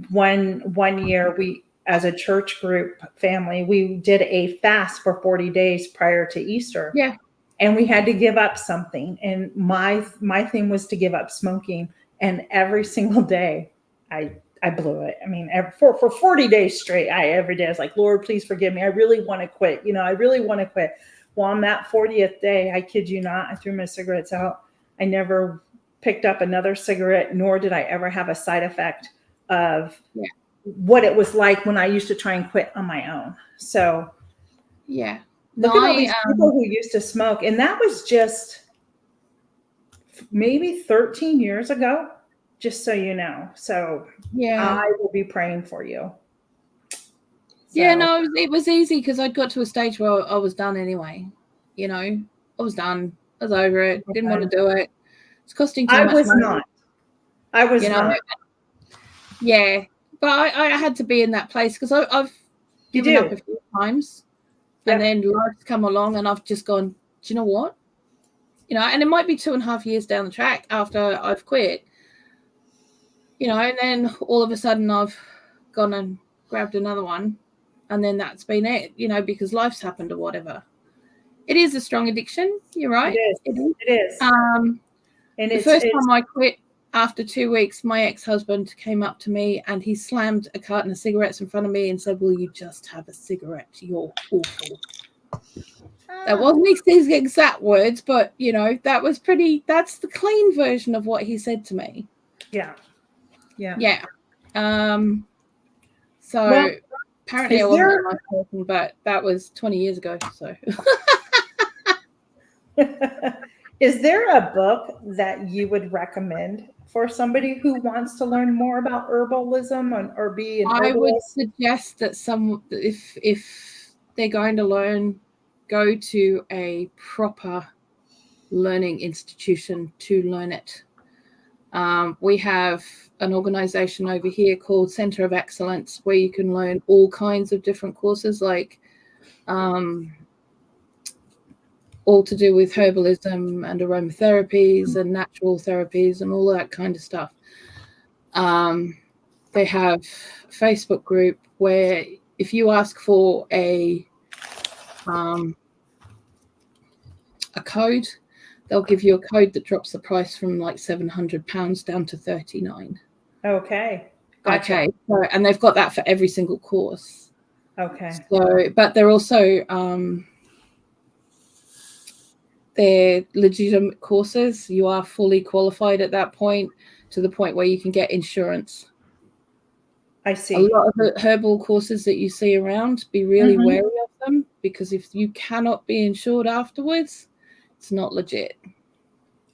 one year we, as a church group family, we did a fast for 40 days prior to Easter. Yeah. And we had to give up something. And my thing was to give up smoking. And every single day I blew it. I mean, for 40 days straight, every day I was like, Lord, please forgive me. I really want to quit. I really want to quit. Well, on that 40th day, I kid you not, I threw my cigarettes out. I never picked up another cigarette, nor did I ever have a side effect of what it was like when I used to try and quit on my own. So yeah. Look at all these people who used to smoke. And that was just maybe 13 years ago, just so you know. So I will be praying for you. So. Yeah, no, it was easy because I'd got to a stage where I was done anyway. I was done. I was over it. Didn't want to do it. It's costing too much money. I was not. Yeah, but I had to be in that place because I've given up a few times. And then life's come along and I've just gone, do you know what? And it might be 2.5 years down the track after I've quit, and then all of a sudden I've gone and grabbed another one. And then that's been it, because life's happened or whatever. It is a strong addiction. You're right. It is. And the first time I quit after 2 weeks, my ex-husband came up to me and he slammed a carton of cigarettes in front of me and said, will you just have a cigarette? You're awful. That wasn't his exact words, but, that's the clean version of what he said to me. Yeah. So apparently I wasn't a nice person, but that was 20 years ago. So Is there a book that you would recommend for somebody who wants to learn more about herbalism or be an I would herbalist? suggest that if they're going to learn, go to a proper learning institution to learn it. We have an organization over here called Center of Excellence where you can learn all kinds of different courses, like all to do with herbalism and aromatherapies and natural therapies and all that kind of stuff. They have a Facebook group where if you ask for a code, they'll give you a code that drops the price from like £700 down to $39. Okay. Gotcha. Okay. So, and they've got that for every single course. Okay. So, but they're also they're legitimate courses. You are fully qualified at that point, to the point where you can get insurance. I see. A lot of the herbal courses that you see around, be really wary of them, because if you cannot be insured afterwards, it's not legit.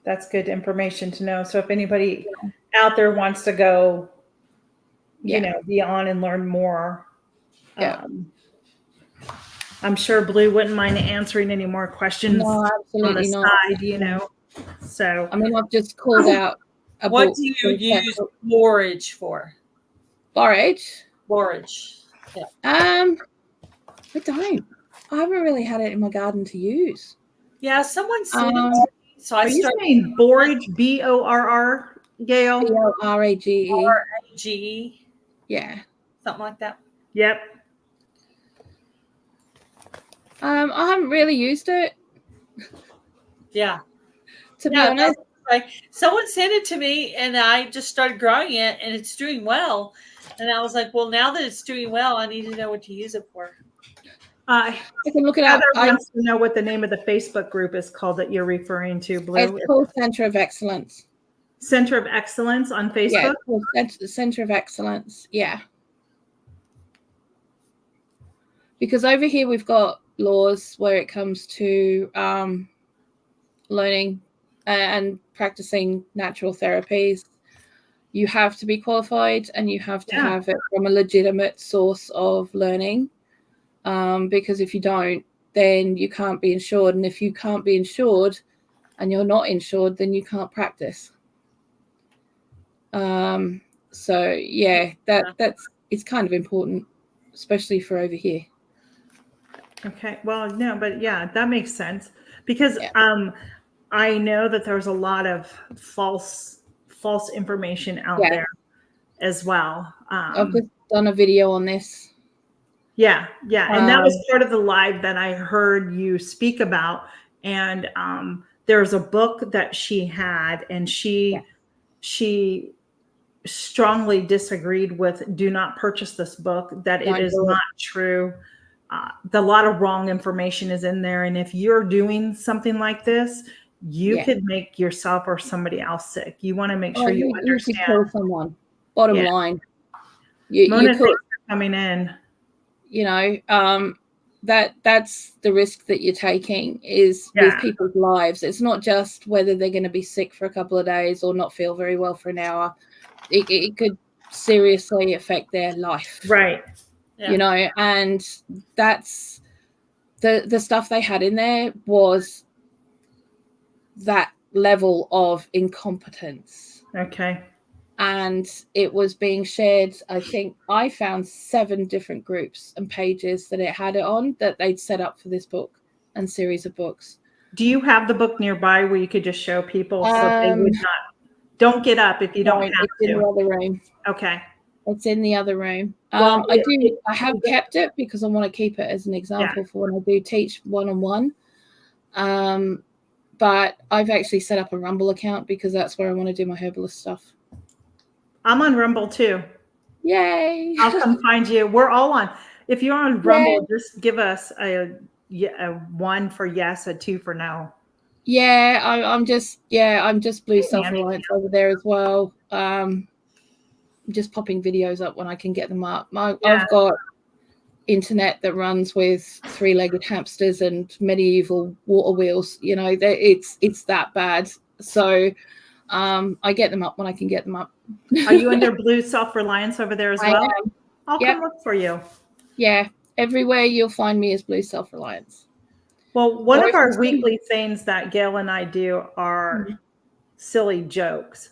That's good information to know. So if anybody out there wants to go, you know, be on and learn more, I'm sure Blue wouldn't mind answering any more questions no, absolutely on the side, you know. So I mean, I've just called out a What book. do you use borage for? Borage? Borage. Yeah. I don't. I haven't really had it in my garden to use. Yeah, someone said it to me, so I are you started saying borage, BORR, Gail? BORAGE. RAGE. Yeah. Something like that. Yep. I haven't really used it. Yeah. To be honest. Like someone sent it to me and I just started growing it and it's doing well. And I was like, well, now that it's doing well, I need to know what to use it for. I can look it up. Heather wants to know what the name of the Facebook group is called that you're referring to, Blue. It's called Center of Excellence. Center of Excellence on Facebook? Yeah, Center of Excellence. Yeah. Because over here we've got laws where it comes to learning and practicing natural therapies. You have to be qualified and you have to have it from a legitimate source of learning. Because if you don't, then you can't be insured. And if you can't be insured and you're not insured, then you can't practice. So yeah, that's it's kind of important, especially for over here. Okay. Well, no, but yeah, that makes sense because I know that there's a lot of false information out there as well. I've just done a video on this. Yeah. And that was part of the live that I heard you speak about. And there's a book that she had, and she strongly disagreed with, do not purchase this book, that it is not true. A lot of wrong information is in there. And if you're doing something like this, you could make yourself or somebody else sick. You want to make sure you understand. You could kill someone. Bottom line. You could coming in. You know, that's the risk that you're taking is with people's lives. It's not just whether they're going to be sick for a couple of days or not feel very well for an hour. It could seriously affect their life. Right. Yeah. You know, and that's the stuff they had in there was that level of incompetence. Okay. And it was being shared. I think I found 7 different groups and pages that it had it on that they'd set up for this book and series of books. Do you have the book nearby where you could just show people so they would not? Don't get up if you don't have to. It's in the other room. Okay. It's in the other room. Well, I have kept it because I want to keep it as an example for when I do teach one-on-one. But I've actually set up a Rumble account because that's where I want to do my herbalist stuff. I'm on Rumble too. Yay. I'll come find you. We're all on. If you're on Rumble, just give us a 1 for yes, a 2 for no. Yeah, I'm just Blue Self-Reliance over there as well. I'm just popping videos up when I can get them up. I've got internet that runs with three-legged hamsters and medieval water wheels. You know, it's that bad. So I get them up when I can get them up. Are you under Blue Self-Reliance over there as well? I am. I'll come look for you. Yeah, everywhere you'll find me is Blue Self-Reliance. Well, one of our weekly things that Gail and I do are silly jokes.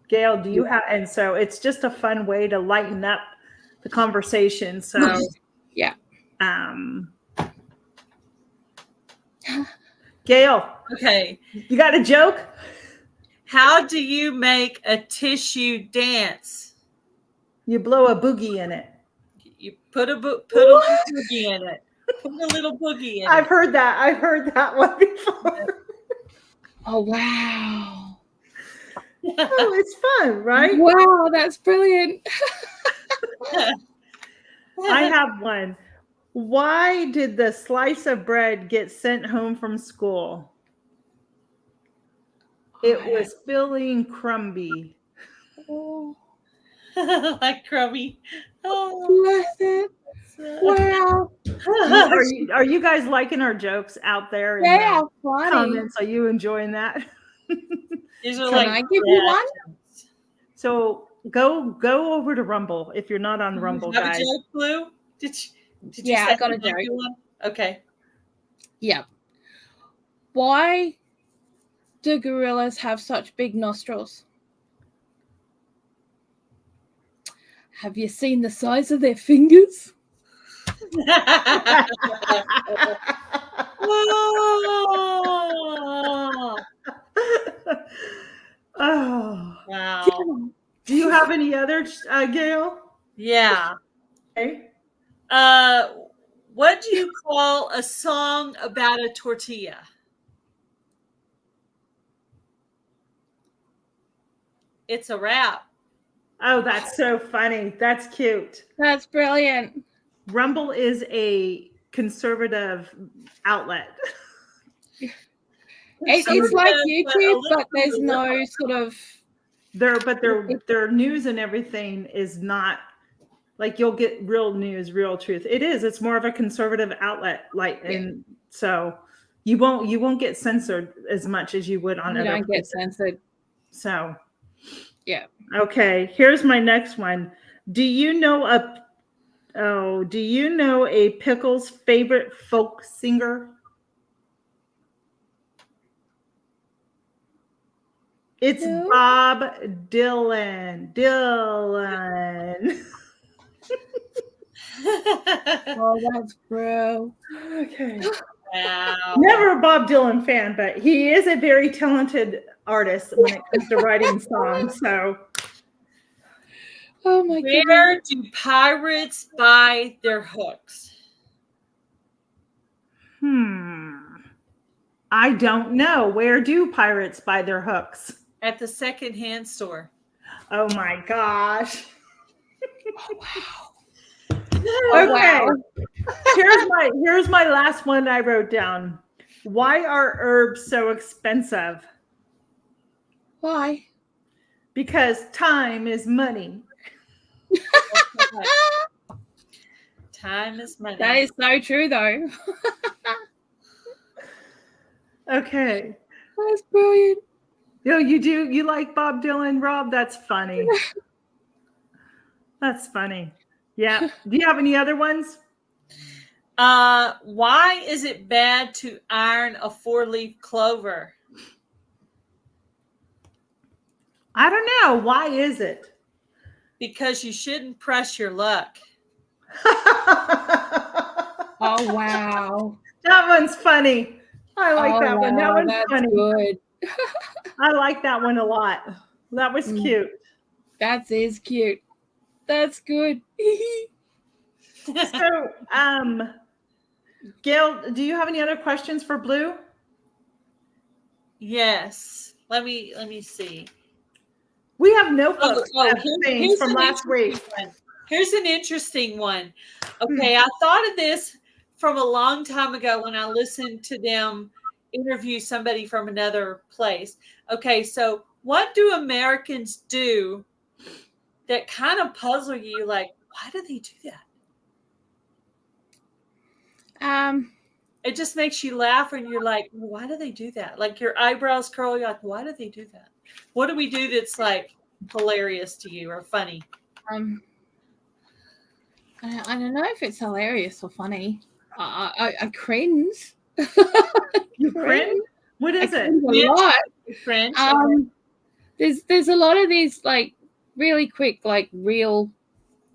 Gail, do you have? And so it's just a fun way to lighten up the conversation. So, yeah. Gail. Okay. You got a joke? How do you make a tissue dance? You blow a boogie in it. You put a little boogie in it. Put a little boogie in it. I've heard that one before. Oh, wow. Oh, it's fun, right? Wow, that's brilliant. I have one. Why did the slice of bread get sent home from school? It was feeling crumby. Oh. Like crummy. Oh, bless it. Wow. Are you guys liking our jokes out there? Yeah, funny. Comments? Are you enjoying that? Can I give you one? So go over to Rumble if you're not on Rumble, have guys. a joke, Blue? Did you I got a joke. One? Okay. Yeah. Why do gorillas have such big nostrils? Have you seen the size of their fingers? Oh, wow. Do you have any other, Gail? Yeah. Okay. What do you call a song about a tortilla? It's a rap. Oh, that's so funny. That's cute. That's brilliant. Rumble is a conservative outlet. It's like YouTube, but there's no sort of their news and everything is not like you'll get real news, real truth. It's more of a conservative outlet, and so you won't get censored as much as you would on other places. Get censored. So yeah. Okay, here's my next one. Do you know a Pickle's favorite folk singer? It's Bob Dylan. Oh, that's bro. Okay. Wow. Never a Bob Dylan fan, but he is a very talented artist when it comes to writing songs. So, oh my goodness. Where do pirates buy their hooks? I don't know. Where do pirates buy their hooks? At the secondhand store. Oh my gosh. Oh wow. Okay. Wow. Here's my last one I wrote down. Why are herbs so expensive? Why? Because time is money. Time is money. That is so true, though. Okay. That's brilliant. Yo, you like Bob Dylan, Rob? That's funny. That's funny. Yeah. Do you have any other ones? Why is it bad to iron a 4-leaf clover? I don't know. Why is it? Because you shouldn't press your luck. Oh wow. That one's funny. I like that one. That one's that's funny. Good. I like that one a lot. That was cute. That is cute. That's good. So, Gail, do you have any other questions for Blue? Yes. Let me see. We have notebooks things from last week. Here's an interesting one. Okay, I thought of this from a long time ago when I listened to them interview somebody from another place. Okay, so what do Americans do that kind of puzzle you? Like, why do they do that? It just makes you laugh, and you're like, why do they do that? Like your eyebrows curl. You're like, why do they do that? What do we do that's like hilarious to you or funny? I don't know if it's hilarious or funny. I cringe. You cringe? What is it? A lot. Cringe. There's a lot of these like really quick, like real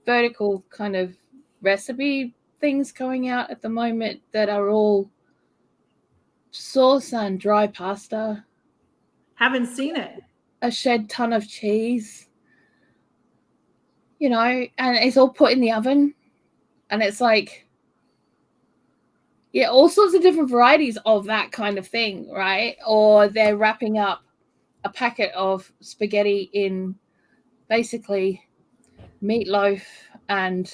vertical kind of recipe things going out at the moment that are all sauce and dry pasta. Haven't seen it. A shed ton of cheese. You know, and it's all put in the oven. And it's like, yeah, all sorts of different varieties of that kind of thing, right? Or they're wrapping up a packet of spaghetti in basically meatloaf and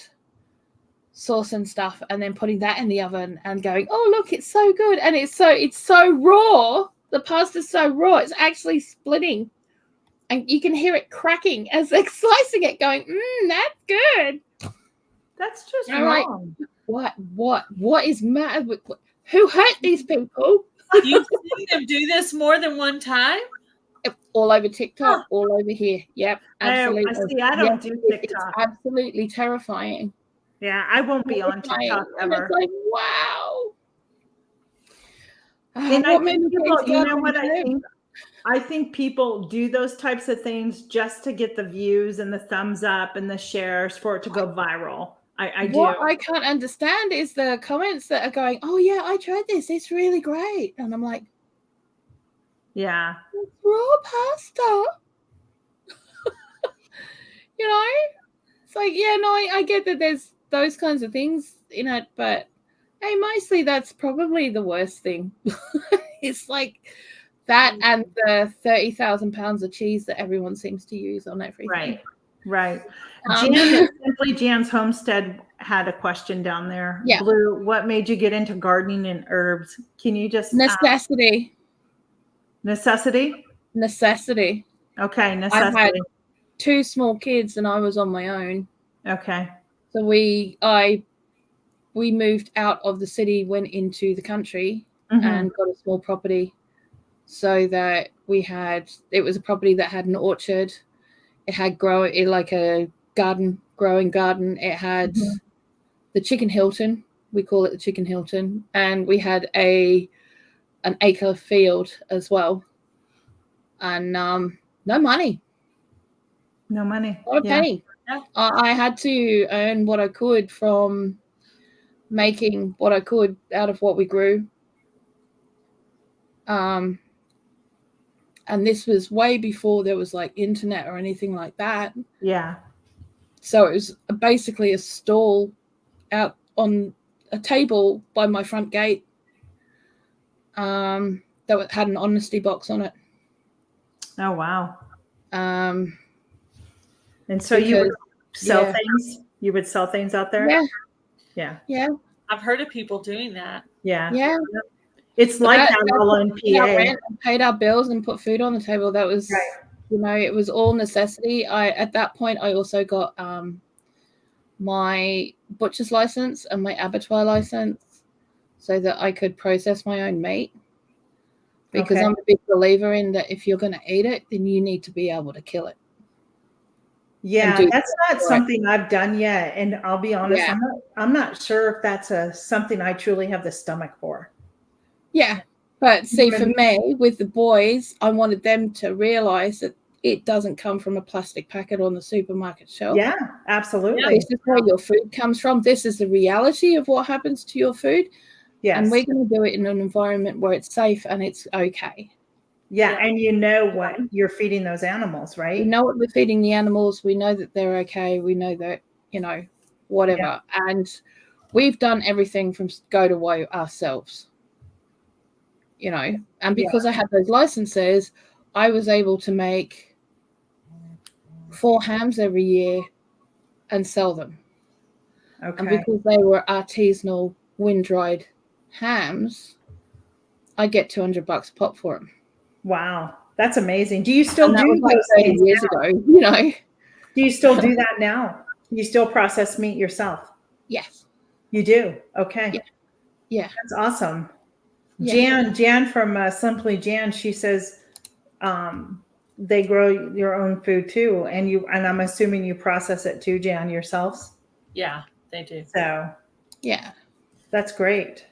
sauce and stuff, and then putting that in the oven and going, oh, look, it's so good. And it's so raw. The pasta's so raw. It's actually splitting. And you can hear it cracking as they're slicing it, going, that's good. That's just wrong. Like, what is matter with who hurt these people? You've seen them do this more than one time? All over TikTok, all over here. Yep, absolutely. I don't do TikTok. It's absolutely terrifying. Yeah, I won't be on TikTok ever. It's like, wow. And I think people, you know what I think? I think people do those types of things just to get the views and the thumbs up and the shares for it to go viral. I do. What I can't understand is the comments that are going, oh, yeah, I tried this. It's really great. And I'm like, yeah. It's raw pasta. You know? It's like, yeah, no, I get that there's those kinds of things in it, but hey, mostly that's probably the worst thing. It's like that and the 30,000 pounds of cheese that everyone seems to use on everything. Right. Jan, Simply Jan's Homestead had a question down there. Yeah. Blue, what made you get into gardening and herbs? Can you just necessity? Necessity. Okay, necessity. I had 2 small kids and I was on my own. Okay. So we moved out of the city, went into the country, and got a small property, so that it was a property that had an orchard. It had like a growing garden. It had the Chicken Hilton. We call it the Chicken Hilton. And we had an acre field as well. And no money. No money. Not a penny. I had to earn what I could from making what I could out of what we grew. And this was way before there was like internet or anything like that. Yeah. So it was basically a stall out on a table by my front gate that had an honesty box on it. Oh, wow. And so you would sell things? You would sell things out there? Yeah. I've heard of people doing that. Yeah. It's like that all in PA. Paid our bills and put food on the table. That was, it was all necessity. At that point, I also got my butcher's license and my abattoir license so that I could process my own meat. Because I'm a big believer in that if you're going to eat it, then you need to be able to kill it. Yeah, that's not something I've done yet. And I'll be honest, I'm not sure if that's something I truly have the stomach for. Yeah. But see, for me, with the boys, I wanted them to realize that it doesn't come from a plastic packet on the supermarket shelf. Yeah, absolutely. This is where your food comes from. This is the reality of what happens to your food. Yes. And we're going to do it in an environment where it's safe and it's okay. Yeah, and you know what you're feeding those animals, right? We know what we're feeding the animals. We know that they're okay. We know that, whatever. Yeah. And we've done everything from go to woe ourselves. And because I had those licenses, I was able to make 4 hams every year and sell them. Okay. And because they were artisanal, wind-dried hams, I get $200 a pop for them. Wow, that's amazing. Do you still do those 30 years ago? Do you still do that now? You still process meat yourself? Yes. You do? Okay. Yeah. Yeah. That's awesome. Yeah. Jan from Simply Jan, she says they grow your own food too, and I'm assuming you process it too, Jan, yourselves. Yeah, they do. So Yeah. that's great.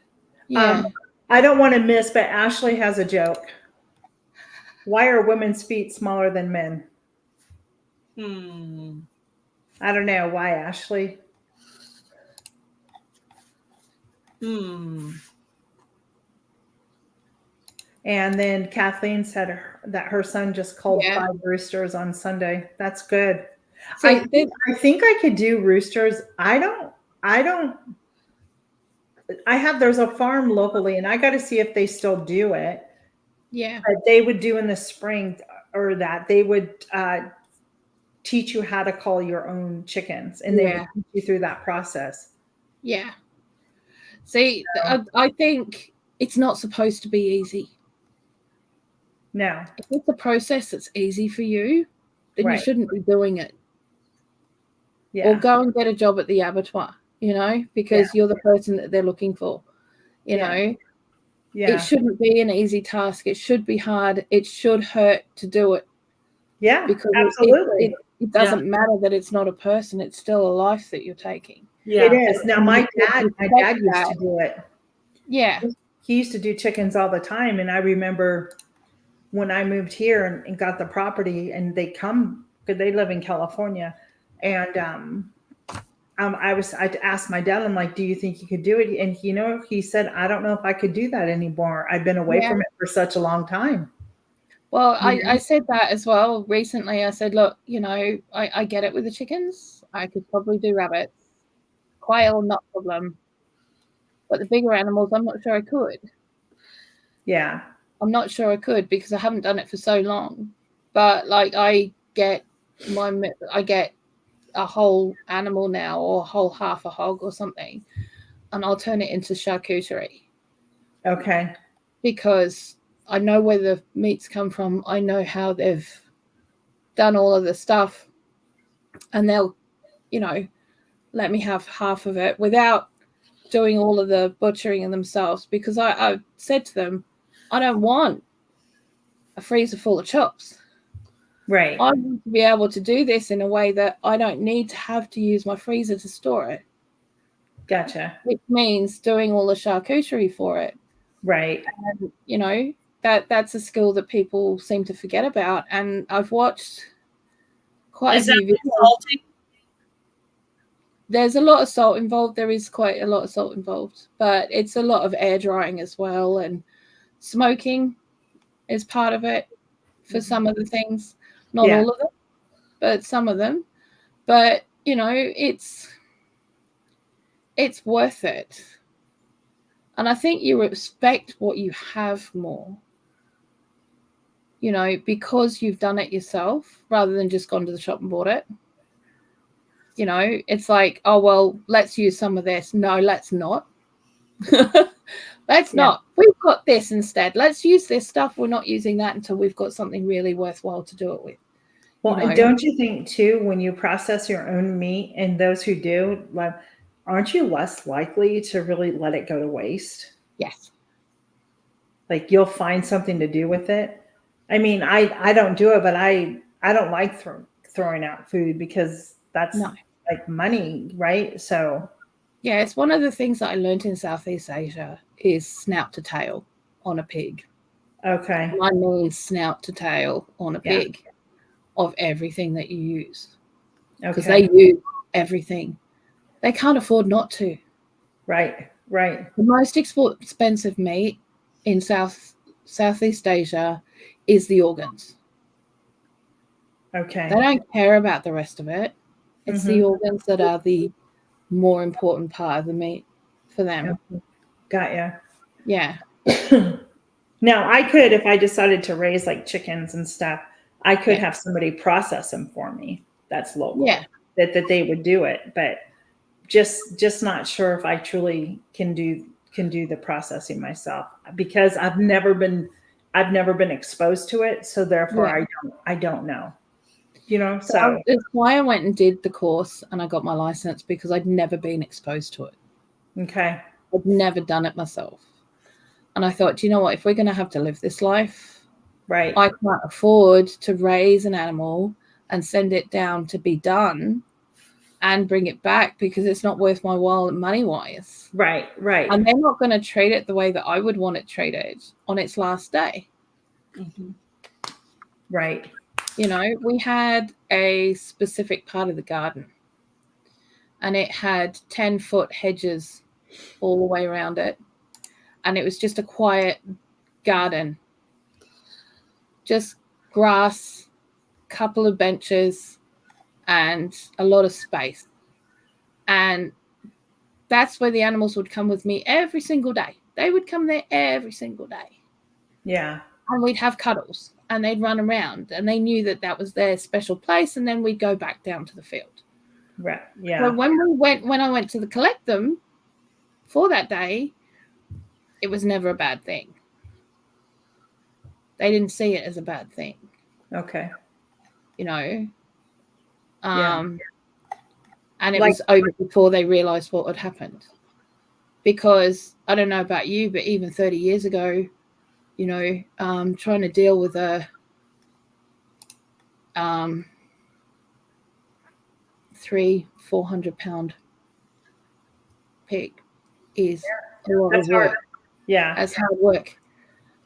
Yeah. I don't want to miss, but Ashley has a joke. Why are women's feet smaller than men? I don't know. Why, Ashley? And then Kathleen said that her son just culled 5 roosters on Sunday. That's good. So I think I could do roosters. There's a farm locally, and I got to see if they still do it. Yeah. But they would do in the spring, or that they would teach you how to call your own chickens, and they would teach you through that process. Yeah. See, I think it's not supposed to be easy. No. If it's a process that's easy for you, then you shouldn't be doing it. Yeah. Or go and get a job at the abattoir, because you're the person that they're looking for, know. Yeah. It shouldn't be an easy task. It should be hard. It should hurt to do it. Yeah, because absolutely. It doesn't matter that it's not a person. It's still a life that you're taking. Yeah. It is. Now, my dad used to do it. Yeah. He used to do chickens all the time. And I remember when I moved here and got the property, and they live in California. And I asked my dad, I'm like, do you think you could do it? And he said, I don't know if I could do that anymore. I've been away from it for such a long time. Well, I said that as well recently. I said, look, I get it with the chickens. I could probably do rabbits. Quail, not a problem. But the bigger animals, I'm not sure I could. Yeah. I'm not sure I could because I haven't done it for so long. But I get a whole animal now, or a whole half a hog or something, and I'll turn it into charcuterie. Okay. Because I know where the meats come from. I know how they've done all of the stuff, and they'll, let me have half of it without doing all of the butchering themselves, because I said to them, I don't want a freezer full of chops. Right. I want to be able to do this in a way that I don't need to have to use my freezer to store it. Gotcha. Which means doing all the charcuterie for it. Right. And, that's a skill that people seem to forget about. And I've watched quite a few videos. Salty? There's a lot of salt involved. There is quite a lot of salt involved, but it's a lot of air drying as well. And smoking is part of it for some of the things. Not all of them, but some of them. But, it's worth it. And I think you respect what you have more, because you've done it yourself rather than just gone to the shop and bought it. It's like, oh, well, let's use some of this. No, let's not. Let's not. We've got this instead. Let's use this stuff. We're not using that until we've got something really worthwhile to do it with. Well, and don't you think, too, when you process your own meat, and those who do, aren't you less likely to really let it go to waste? Yes. Like, you'll find something to do with it. I mean, I don't do it, but I don't like throwing out food, because that's like money, right? So yeah, it's one of the things that I learned in Southeast Asia is snout to tail on a pig. Okay. I mean snout to tail on a pig of everything that you use. Because they use everything. They can't afford not to. Right. The most expensive meat in Southeast Asia is the organs. Okay. They don't care about the rest of it. It's the organs that are the more important part of the meat for them. Got ya. Yeah. Now, I could, if I decided to raise like chickens and stuff, I could have somebody process them for me. That's local. Yeah. That they would do it, but just not sure if I truly can do the processing myself, because I've never been exposed to it, so therefore I don't know. So that's why I went and did the course and I got my license, because I'd never been exposed to it. Okay. I'd never done it myself. And I thought, you know what, if we're going to have to live this life, right, I can't afford to raise an animal and send it down to be done and bring it back because it's not worth my while money-wise. right. And they're not going to treat it the way that I would want it treated on its last day. Mhm. Right. You know, we had a specific part of the garden and it had 10-foot hedges all the way around it. And it was just a quiet garden, just grass, couple of benches, and a lot of space. And that's where the animals would come with me every single day. They would come there every single day. Yeah. And we'd have cuddles and they'd run around and they knew that that was their special place. And then we'd go back down to the field. Right. Yeah. So when I went to collect them for that day, it was never a bad thing. They didn't see it as a bad thing. Okay. You know? Yeah. And it was over before they realized what had happened. Because I don't know about you, but even 30 years ago, you know, trying to deal with a 300-400 pound pig is a lot of work. Hard. Yeah. That's hard work.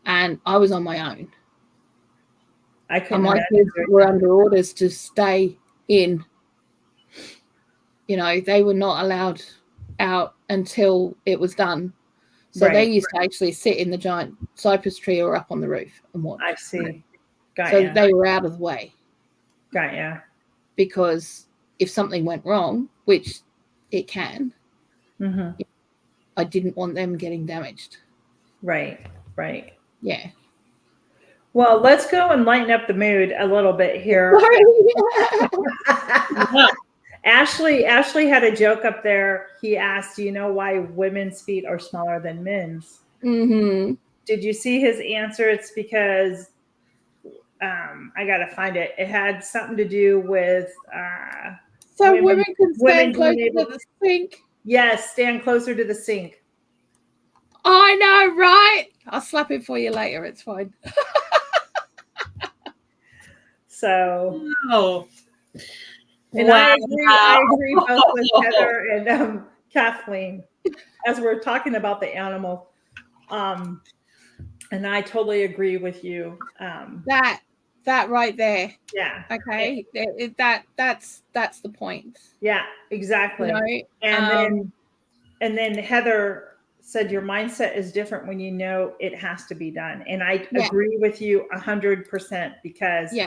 And I was on my own. I couldn't. And my kids were under orders to stay in. You know, they were not allowed out until it was done. So they used to actually sit in the giant cypress tree or up on the roof and watch. I see. Got so ya. they were out of the way. Got ya. Because if something went wrong, which it can, I didn't want them getting damaged. Right. Yeah. Well, let's go and lighten up the mood a little bit here. Ashley had a joke up there. He asked, do you know why women's feet are smaller than men's? Mm-hmm. Did you see his answer? It's because I got to find it. It had something to do with so women can stand closer to the sink. Yes, stand closer to the sink. I know, right? I'll slap it for you later. It's fine. So, and wow. I agree both with Heather and Kathleen as we're talking about the animal. And I totally agree with you. That right there. Yeah. Okay. That's the point. Yeah, exactly. You know? And then Heather said your mindset is different when you know it has to be done. And I agree with you 100% because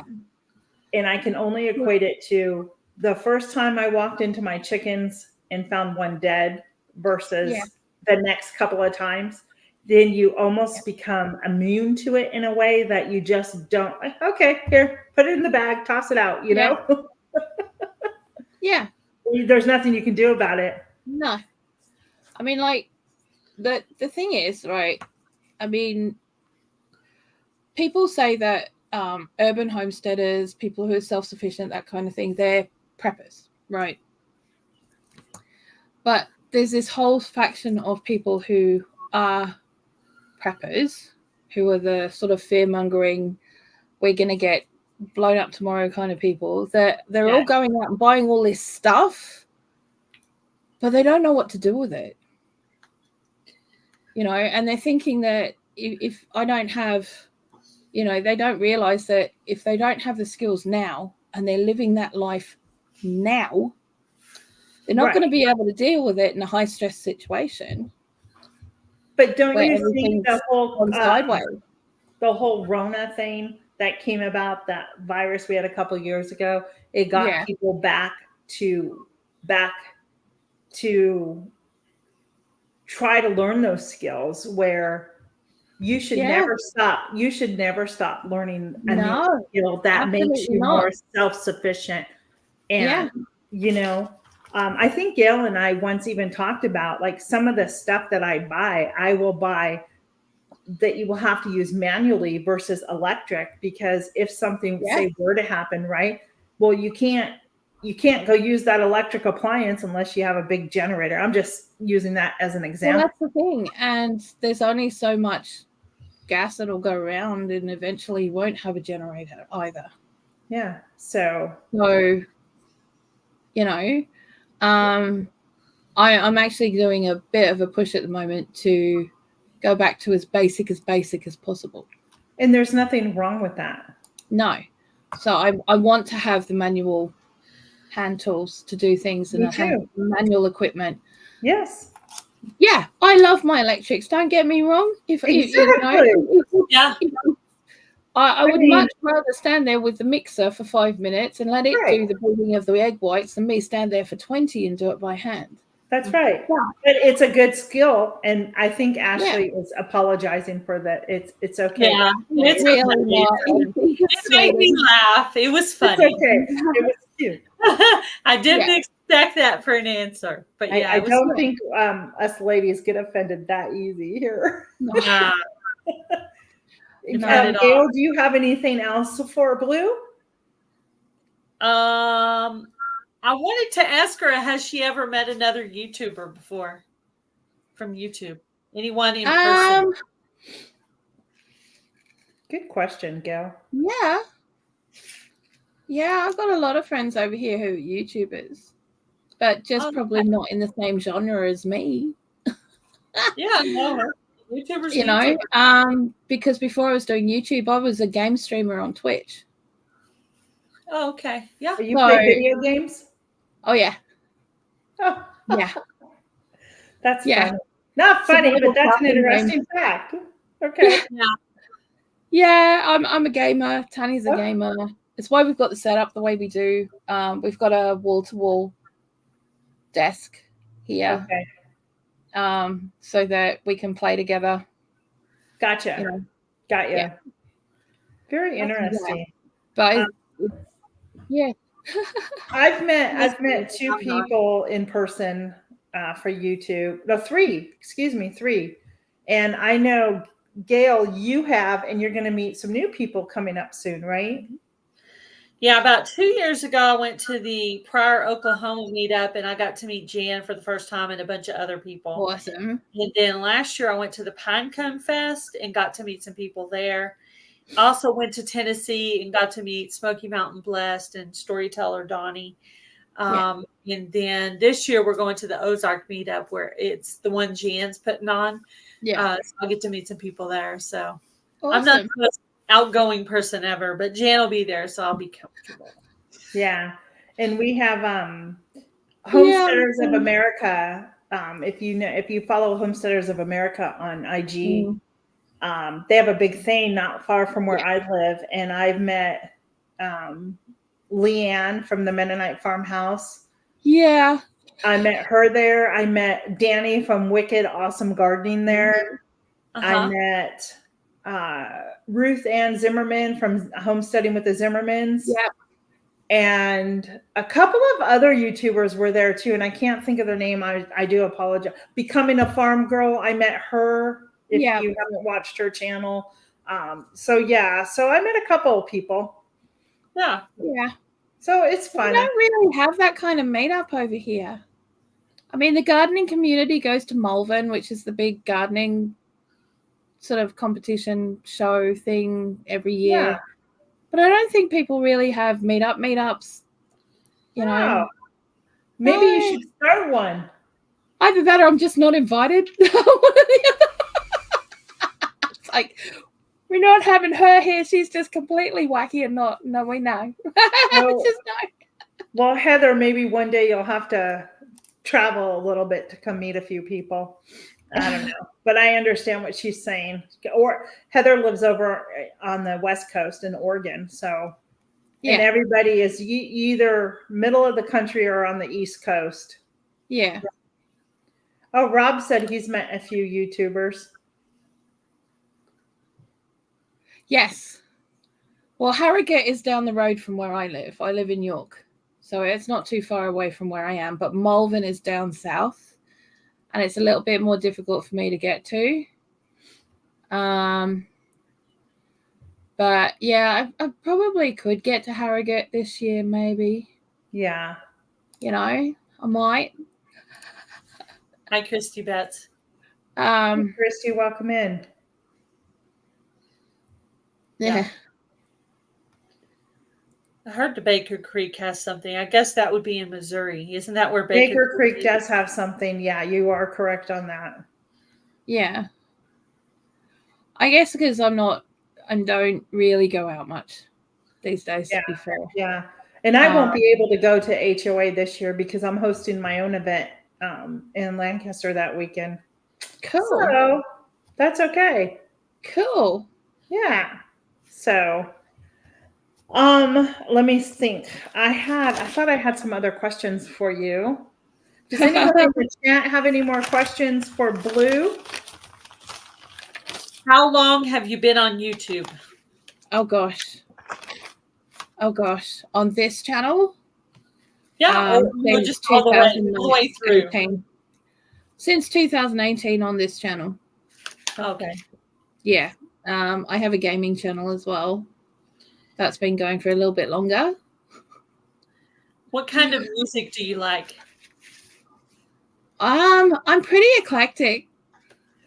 and I can only equate it to the first time I walked into my chickens and found one dead versus the next couple of times. Then you almost become immune to it in a way that you just don't, okay, here, put it in the bag, toss it out, you know? Yeah. There's nothing you can do about it. No. I mean, like, the thing is, right, I mean, people say that urban homesteaders, people who are self-sufficient, that kind of thing, they're preppers, right? But there's this whole faction of people who are preppers, who are the sort of fear-mongering, we're going to get blown up tomorrow kind of people, that they're all going out and buying all this stuff, but they don't know what to do with it. You know, and they're thinking that if I don't have, you know, they don't realize that if they don't have the skills now and they're living that life now, they're not going to be able to deal with it in a high stress situation. But don't you think the whole sideways, the whole Rona thing that came about, that virus we had a couple of years ago, it got people back to try to learn those skills where you should never stop. You should never stop learning a new skill that makes you more self-sufficient. And, you know, I think Gail and I once even talked about like some of the stuff that I will buy that you will have to use manually versus electric, because if something say were to happen, right? Well, you can't you can't go use that electric appliance unless you have a big generator. I'm just using that as an example. Well, that's the thing. And there's only so much gas that'll go around, and eventually you won't have a generator either. Yeah. So, you know, I'm actually doing a bit of a push at the moment to go back to as basic as possible. And there's nothing wrong with that. No. So I want to have the manual hand tools to do things and manual equipment. Yes. Yeah, I love my electrics. Don't get me wrong. I would much rather stand there with the mixer for 5 minutes and let it do the beating of the egg whites than me stand there for 20 and do it by hand. That's right. Yeah. But it's a good skill, and I think Ashley is apologizing for that. It's okay. Yeah, it's really it made me laugh. It was funny. It's okay. It was cute. I didn't expect that for an answer, but yeah, I don't think us ladies get offended that easy here. Nah. Gail, do you have anything else for Bloo? I wanted to ask her, has she ever met another YouTuber before from YouTube? Anyone in person? Good question, Gail. Yeah. Yeah, I've got a lot of friends over here who are YouTubers, but just probably not in the same genre as me. Yeah, no. YouTubers, you know, because before I was doing YouTube, I was a game streamer on Twitch. Oh, okay. Yeah. You play video games? Oh, yeah. Oh. Yeah. That's funny. Not funny, but that's an interesting fact. Okay. Yeah, I'm a gamer. Tanya's a gamer. It's why we've got the setup the way we do. We've got a wall-to-wall desk here. Okay. So that we can play together. Gotcha. You know. Got you. Yeah. Very interesting. But yeah. I've met two people in person for YouTube. No, three. Excuse me, three. And I know, Gail, you have, and you're going to meet some new people coming up soon, right? Yeah, about 2 years ago, I went to the Pryor, Oklahoma meetup, and I got to meet Jan for the first time and a bunch of other people. Awesome. And then last year, I went to the Pinecone Fest and got to meet some people there. I also went to Tennessee and got to meet Smoky Mountain Blessed and storyteller Donnie. And then this year, we're going to the Ozark meetup, where it's the one Jan's putting on. Yeah. So I'll get to meet some people there. So awesome. I'm not the most outgoing person ever, but Jan will be there, so I'll be comfortable. Yeah. And we have Homesteaders of America. If you follow Homesteaders of America on IG, they have a big thing not far from where I live, and I've met Leanne from the Mennonite Farmhouse. Yeah. I met her there. I met Danny from Wicked Awesome Gardening there. I met Ruth Ann Zimmerman from Homesteading with the Zimmermans. Yeah. And a couple of other YouTubers were there too, and I can't think of their name. I do apologize. Becoming a Farm Girl, I met her. If you haven't watched her channel. So I met a couple of people. Yeah. Yeah. So it's fun. We don't really have that kind of meetup over here. I mean, the gardening community goes to Malvern, which is the big gardening sort of competition show thing every year. Yeah. But I don't think people really have meetups. You know. Maybe you should start one. Either that or I'm just not invited. It's like, we're not having her here. She's just completely wacky and not. No, we know. Well, Heather, maybe one day you'll have to travel a little bit to come meet a few people. I don't know, but I understand what she's saying. Or Heather lives over on the West Coast in Oregon, so and everybody is either middle of the country or on the East Coast. Yeah. Oh, Rob said he's met a few YouTubers. Yes. Well, Harrogate is down the road from where I live. I live in York, so it's not too far away from where I am. But Malvern is down south, and it's a little bit more difficult for me to get to. But yeah, I probably could get to Harrogate this year, maybe. Yeah. You know, I might. Hi, Christy Betts. Christy, welcome in. Yeah. I heard the Baker Creek has something. I guess that would be in Missouri. Isn't that where Baker Creek does have something? Yeah, you are correct on that. Yeah. I guess because I don't really go out much these days, to be fair. Yeah. And I won't be able to go to HOA this year because I'm hosting my own event in Lancaster that weekend. Cool. So that's okay. Cool. Yeah. So let me think. I thought I had some other questions for you. Does anyone in the chat have any more questions for Bloo? How long have you been on YouTube? Oh gosh. On this channel? Yeah, just all the way through. Since 2018 on this channel. Okay. Yeah. I have a gaming channel as well. That's been going for a little bit longer. What kind of music do you like? I'm pretty eclectic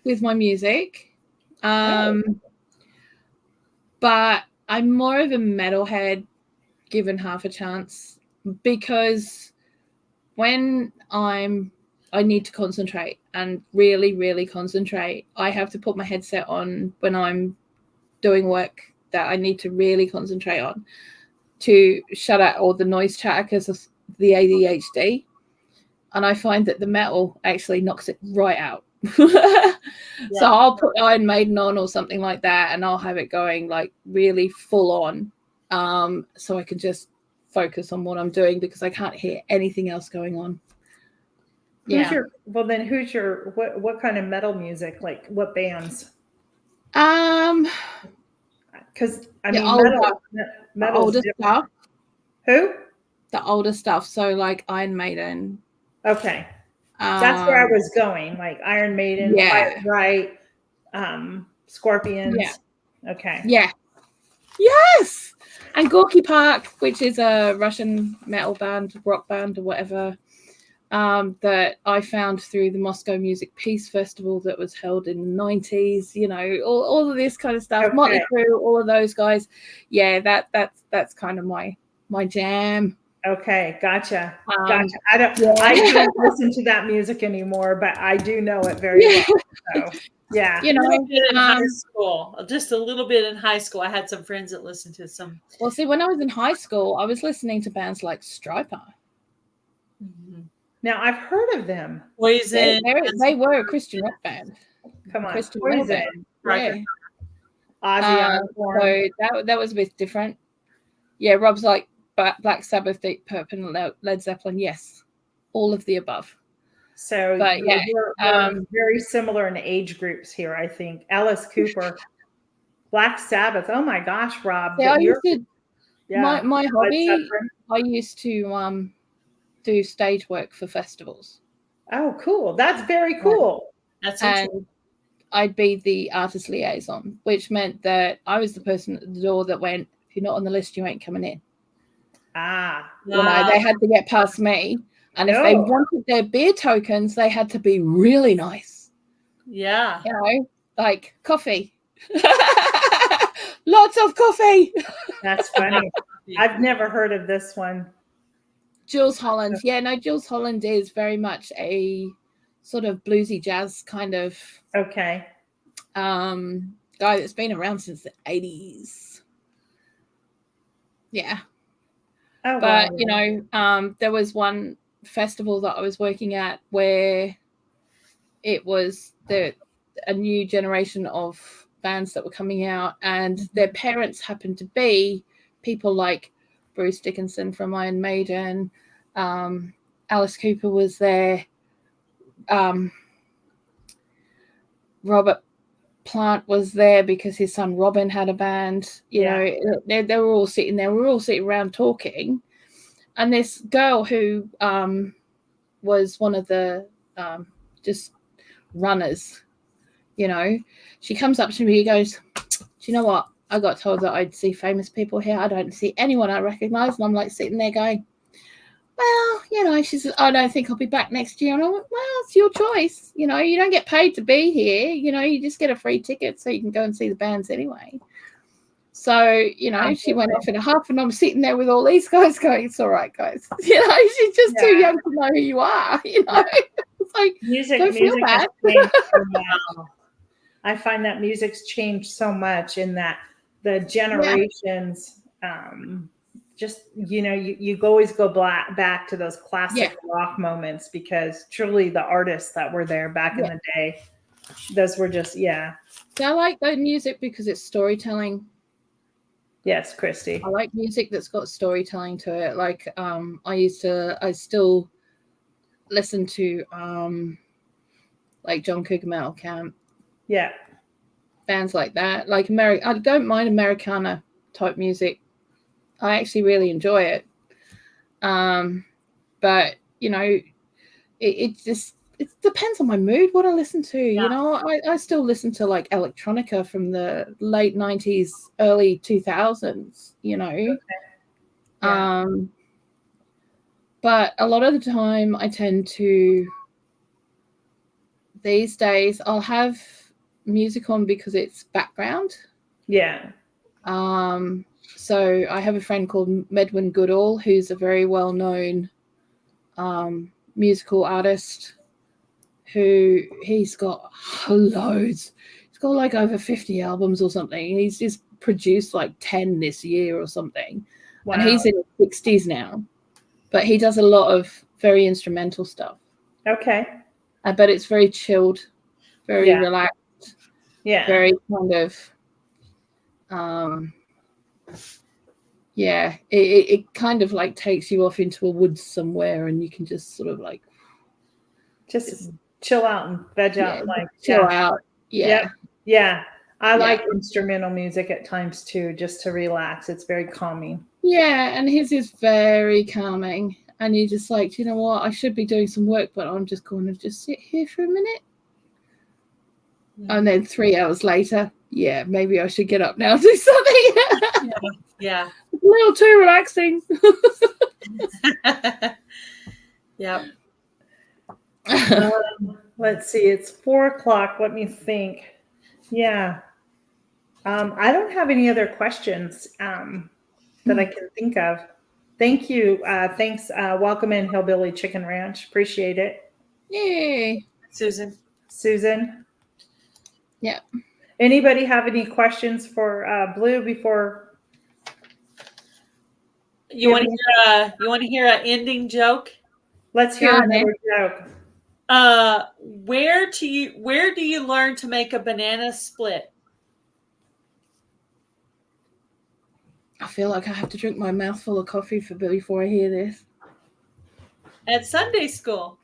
with my music. But I'm more of a metalhead given half a chance, because when I need to concentrate and really, really concentrate, I have to put my headset on when I'm doing work that I need to really concentrate on to shut out all the noise chatter because of the ADHD. And I find that the metal actually knocks it right out. So I'll put Iron Maiden on or something like that, and I'll have it going like really full on, so I can just focus on what I'm doing because I can't hear anything else going on. Who's your what kind of metal music? Like what bands? Because I mean, metal older stuff. Who? The older stuff. So like Iron Maiden. Okay. That's where I was going. Like Iron Maiden, Right, Scorpions. Yeah. Okay. Yeah. Yes. And Gorky Park, which is a Russian metal band, rock band, or whatever, that I found through the Moscow Music Peace Festival that was held in the 90s. You know, all of this kind of stuff. Okay. Motley Crue, all of those guys. Yeah, that's kind of my jam. Okay, gotcha. I don't listen to that music anymore, but I do know it very well. So, yeah. You know, in high school, just a little bit in high school. I had some friends that listened to some. Well, see, when I was in high school, I was listening to bands like Striper. Mm-hmm. Now I've heard of them. Poison. They were a Christian rock band. Come on, Christian Poison. Yeah. Ozzy Osbourne. So that was a bit different. Yeah, Rob's like Black Sabbath, Deep Purple, and Led Zeppelin. Yes, all of the above. So, but yeah, we're very similar in age groups here. I think Alice Cooper, Black Sabbath. Oh my gosh, Rob! Yeah, my hobby. I used to do stage work for festivals. Oh, cool! That's very cool. That's and I'd be the artist liaison, which meant that I was the person at the door that went, "If you're not on the list, you ain't coming in." You know, they had to get past me, and if they wanted their beer tokens, they had to be really nice. Yeah, you know, like coffee, lots of coffee. That's funny. I've never heard of this one. Jules Holland, Jules Holland is very much a sort of bluesy jazz kind of guy that's been around since the 80s. Yeah. Oh, but you know, there was one festival that I was working at where it was a new generation of bands that were coming out, and their parents happened to be people like Bruce Dickinson from Iron Maiden. Alice Cooper was there. Robert Plant was there because his son Robin had a band. You know, they were all sitting there. We were all sitting around talking, and this girl who was one of the just runners, you know, she comes up to me and goes, "Do you know what? I got told that I'd see famous people here. I don't see anyone I recognize." And I'm like sitting there going, well, she said, I don't think I'll be back next year. And I went, well, it's your choice. You don't get paid to be here. You just get a free ticket so you can go and see the bands anyway. So, she went off in a huff, and I'm sitting there with all these guys going, it's all right, guys. She's just too young to know who you are. It's like, don't feel bad. I find that music's changed so much in that the generations, just, you always go back to those classic rock moments, because truly the artists that were there back in the day, those were just, I like the music because it's storytelling. Yes, Christy. I like music that's got storytelling to it. Like, I still listen to like John Cougar Mellencamp. Yeah. Bands like that. Like I don't mind Americana type music. I actually really enjoy it. But it depends on my mood what I listen to. I still listen to like electronica from the late 90s, early 2000s, Okay. Yeah. But a lot of the time I tend to, these days, I'll have music on because it's background. Yeah. So I have a friend called Medwin Goodall, who's a very well-known musical artist, who he's got loads. He's got like over 50 albums or something. He's just produced like 10 this year or something. Wow. And he's in his 60s now. But he does a lot of very instrumental stuff. Okay. But it's very chilled, very relaxed. Yeah. Very kind of it kind of like takes you off into a woods somewhere, and you can just sort of like just chill out and veg out, like chill out. Yeah. I like instrumental music at times too, just to relax. It's very calming. Yeah, and his is very calming. And you're just like, you know what? I should be doing some work, but I'm just going to just sit here for a minute. And then 3 hours later, maybe I should get up now and do something. Yeah. It's a little too relaxing. Yep. Let's see. It's 4:00. Let me think. Yeah. I don't have any other questions that I can think of. Thank you. Thanks. Welcome in, Hillbilly Chicken Ranch. Appreciate it. Yay. Susan. Yeah. Anybody have any questions for Blue before? You want to hear an ending joke? Let's hear another joke. Where do you learn to make a banana split? I feel like I have to drink my mouthful of coffee before I hear this. At Sunday school.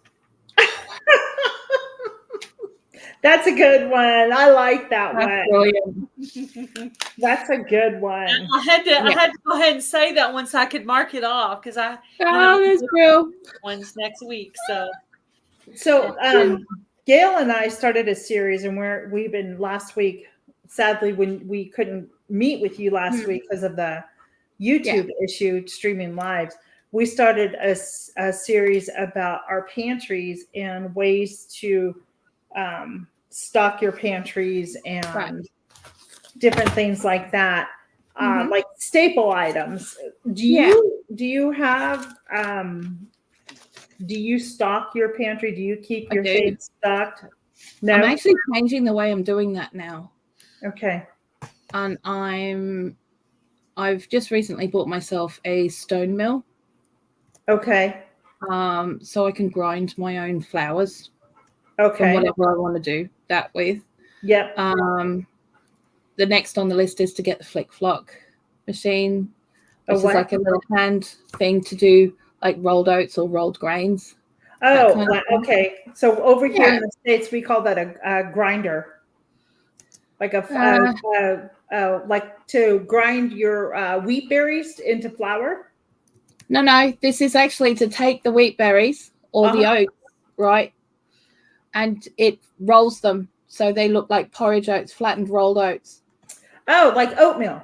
That's a good one. I like that one. Brilliant. That's a good one. I had to go ahead and say that one so I could mark it off, because that's true. One's next week. So Gail and I started a series, and we've been last week. Sadly, when we couldn't meet with you last week because of the YouTube issue, streaming lives, we started a series about our pantries and ways to stock your pantries and different things like that, like staple items. Do you have do you stock your pantry? Do you keep your things stocked? No, I'm actually changing the way I'm doing that now. Okay. And I've just recently bought myself a stone mill. Okay. So I can grind my own flours. Okay. From whatever I want to do that with. Yep. The next on the list is to get the Flick Flock machine, which is like a little hand thing to do like rolled oats or rolled grains. Oh, okay. So over here in the States, we call that a grinder. Like like to grind your wheat berries into flour? No. This is actually to take the wheat berries or the oats, right? And it rolls them so they look like porridge oats, flattened rolled oats. Oh, like oatmeal.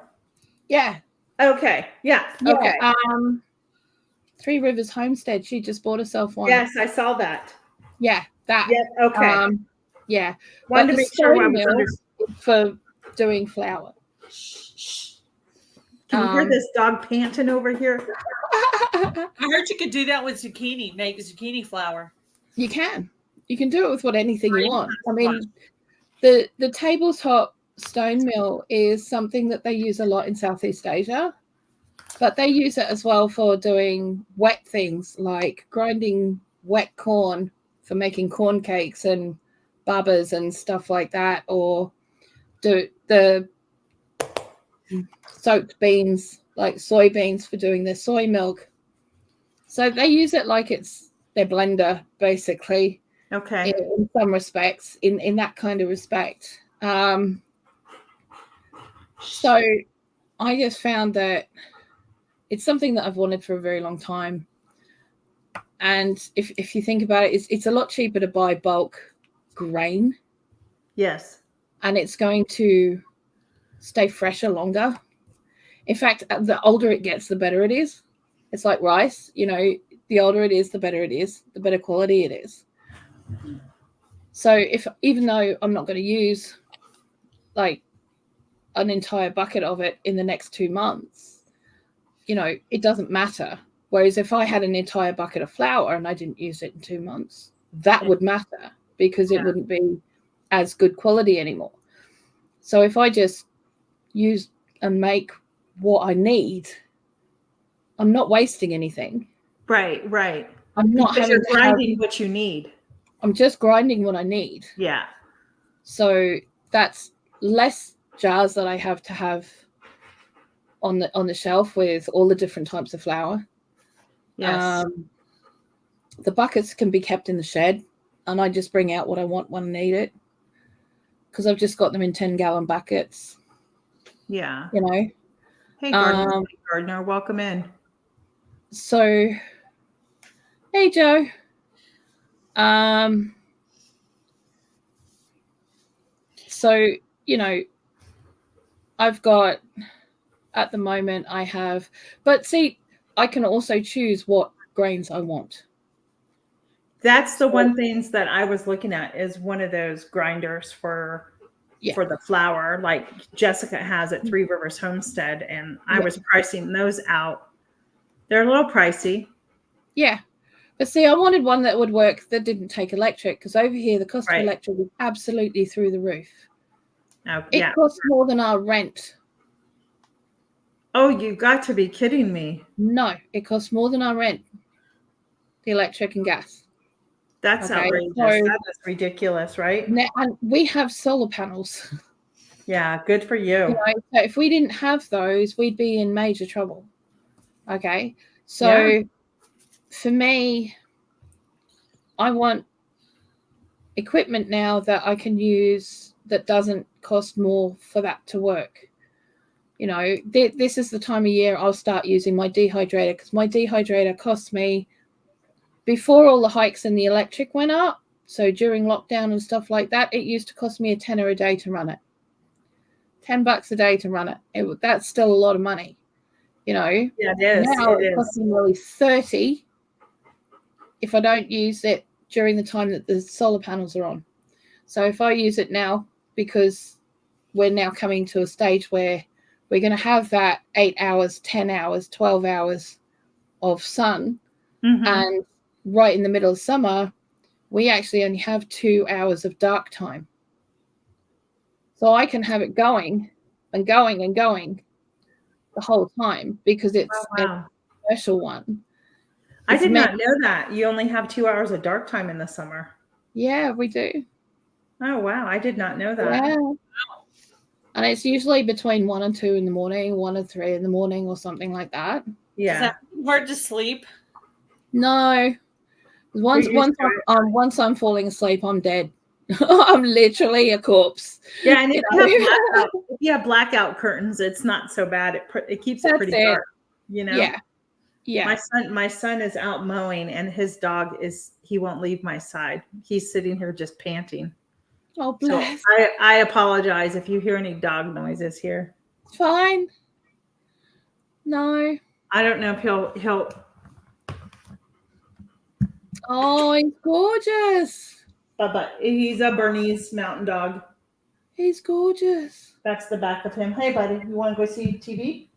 Yeah. Okay. Yeah. Okay. Three Rivers Homestead. She just bought herself one. Yes, I saw that. Yeah, that. Yeah, okay. Yeah. Wanted to make sure I was understanding for doing flour. Can you hear this dog panting over here? I heard you could do that with zucchini, make zucchini flour. You can do it with anything you want. I mean, the tabletop stone mill is something that they use a lot in Southeast Asia, but they use it as well for doing wet things like grinding wet corn for making corn cakes and babas and stuff like that, or do the soaked beans like soybeans for doing their soy milk. So they use it like it's their blender, basically. Okay. In some respects, in that kind of respect. So I just found that it's something that I've wanted for a very long time. And if you think about it, it's a lot cheaper to buy bulk grain. Yes. And it's going to stay fresher longer. In fact, the older it gets, the better it is. It's like rice, the older it is, the better it is, the better quality it is. So even though I'm not going to use like an entire bucket of it in the next 2 months, it doesn't matter. Whereas if I had an entire bucket of flour and I didn't use it in 2 months, that would matter because it wouldn't be as good quality anymore. So if I just use and make what I need, I'm not wasting anything. Right. I'm not because you're grinding what you need. I'm just grinding what I need. Yeah. So that's less jars that I have to have on the shelf with all the different types of flour. Yes. The buckets can be kept in the shed, and I just bring out what I want when I need it, because I've just got them in 10-gallon buckets. Yeah. Hey, Gardner, welcome in. So, hey, Joe. So, I've got, at the moment I have, but see, I can also choose what grains I want. That's the one things that I was looking at is one of those grinders for the flour, like Jessica has at Three Rivers Homestead, and I was pricing those out. They're a little pricey. Yeah. But see, I wanted one that would work that didn't take electric, because over here the cost of electric is absolutely through the roof. It costs more than our rent. Oh, you got to be kidding me. No, it costs more than our rent, the electric and gas. That's outrageous. So, that is ridiculous, right? And we have solar panels. Yeah, good for you. So if we didn't have those, we'd be in major trouble. Okay. So for me, I want equipment now that I can use that doesn't cost more for that to work. This is the time of year I'll start using my dehydrator, because my dehydrator cost me, before all the hikes and the electric went up, so during lockdown and stuff like that, it used to cost me $10 a day to run it. $10 a day to run it. That's still a lot of money. Yeah, it is. Now it costs me nearly $30 if I don't use it during the time that the solar panels are on. So if I use it now, because we're now coming to a stage where we're going to have that 8 hours, 10 hours, 12 hours of sun, and right in the middle of summer, we actually only have 2 hours of dark time. So I can have it going and going and going the whole time, because it's a special one. I did not know that. You only have 2 hours of dark time in the summer. Yeah, we do. Oh, wow. I did not know that. Yeah. And it's usually between 1 and 2 in the morning, 1 and 3 in the morning, or something like that. Yeah. Is that hard to sleep? No. Once I'm falling asleep, I'm dead. I'm literally a corpse. Yeah, and if you have blackout curtains, it's not so bad. It keeps it pretty dark. Yeah. Yeah. My son is out mowing, and his dog he won't leave my side. He's sitting here just panting. Oh, bless. So I apologize if you hear any dog noises here. Fine. No. I don't know if Oh, he's gorgeous. Bubba. He's a Bernese mountain dog. He's gorgeous. That's the back of him. Hey, buddy, you want to go see TV?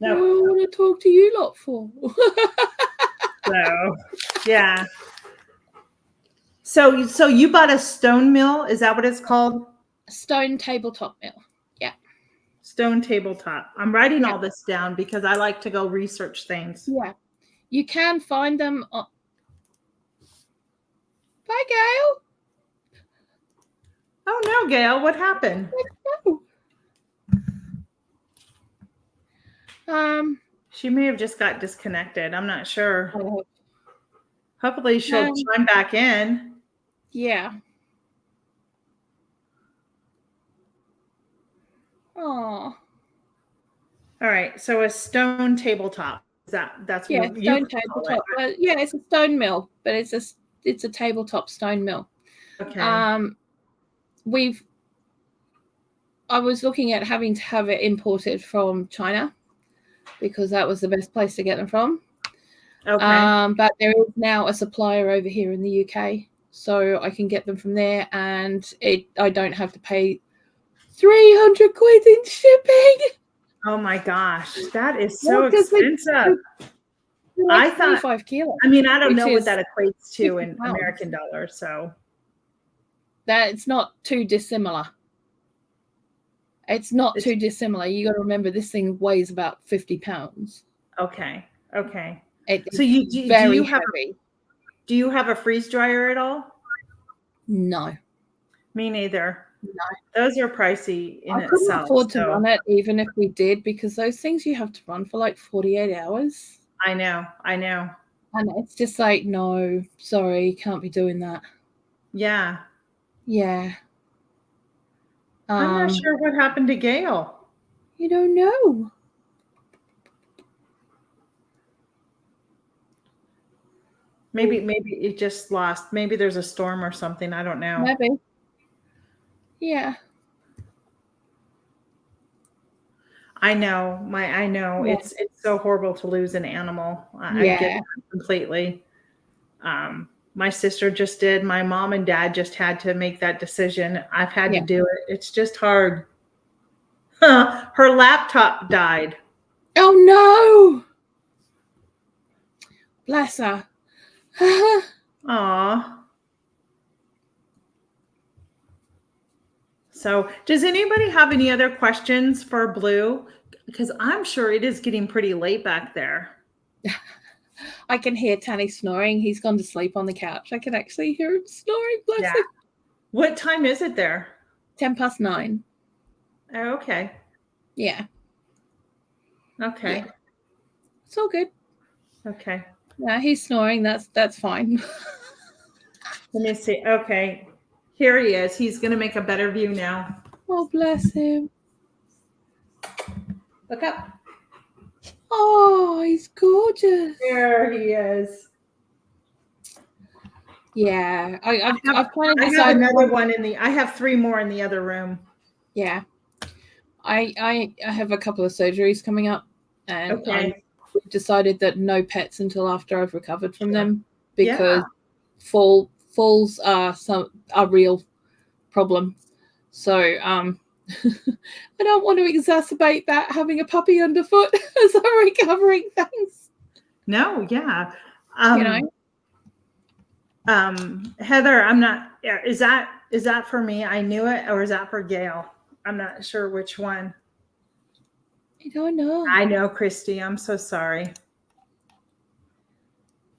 No. What do I want to talk to you lot for? So, yeah. So you bought a stone mill? Is that what it's called? Stone tabletop mill. Yeah. Stone tabletop. I'm writing all this down because I like to go research things. Yeah. You can find them on... Bye, Gail. Oh, no, Gail. What happened? She may have just got disconnected. I'm not sure. Hopefully she'll chime back in. Yeah. Oh. All right. So a stone tabletop. That's what stone tabletop. Well, yeah, it's a stone mill, but it's a tabletop stone mill. Okay. I was looking at having to have it imported from China because that was the best place to get them from. Okay. But there is now a supplier over here in the UK, so I can get them from there, and I don't have to pay 300 quid in shipping. Oh my gosh, that is so expensive. Like I thought 5 kilos. I mean, I don't know what that equates to in American dollars, so that it's not too dissimilar. It's not too dissimilar. You got to remember this thing weighs about 50 pounds. Okay. It's so do you have a freeze dryer at all? No. Me neither. No. Those are pricey in itself. I couldn't afford to run it even if we did, because those things you have to run for like 48 hours. I know. And it's just like, no, sorry, can't be doing that. Yeah. Yeah. I'm not sure what happened to Gail. You don't know. Maybe it just lost. Maybe there's a storm or something. I don't know. Maybe. Yeah. I know. Yeah. It's so horrible to lose an animal. I get it completely. My sister just did. My mom and dad just had to make that decision. I've had to do it. It's just hard. Her laptop died. Oh no. Bless her. Aw. So does anybody have any other questions for Blue? Because I'm sure it is getting pretty late back there. I can hear Tanny snoring. He's gone to sleep on the couch. I can actually hear him snoring. Bless him. What time is it there? 9:10. Oh, okay. Yeah. Okay. Yeah. It's all good. Okay. Yeah, he's snoring. That's fine. Let me see. Okay. Here he is. He's going to make a better view now. Oh, bless him. Look up. Oh, he's gorgeous. There he is. Yeah. I've another one I have 3 more in the other room. Yeah. I have a couple of surgeries coming up, and we've decided that no pets until after I've recovered from them, because falls are a real problem. So I don't want to exacerbate that having a puppy underfoot as I'm recovering things. No, yeah. Heather, I'm not. Is that for me? I knew it, or is that for Gail? I'm not sure which one. I don't know. I know, Christy. I'm so sorry.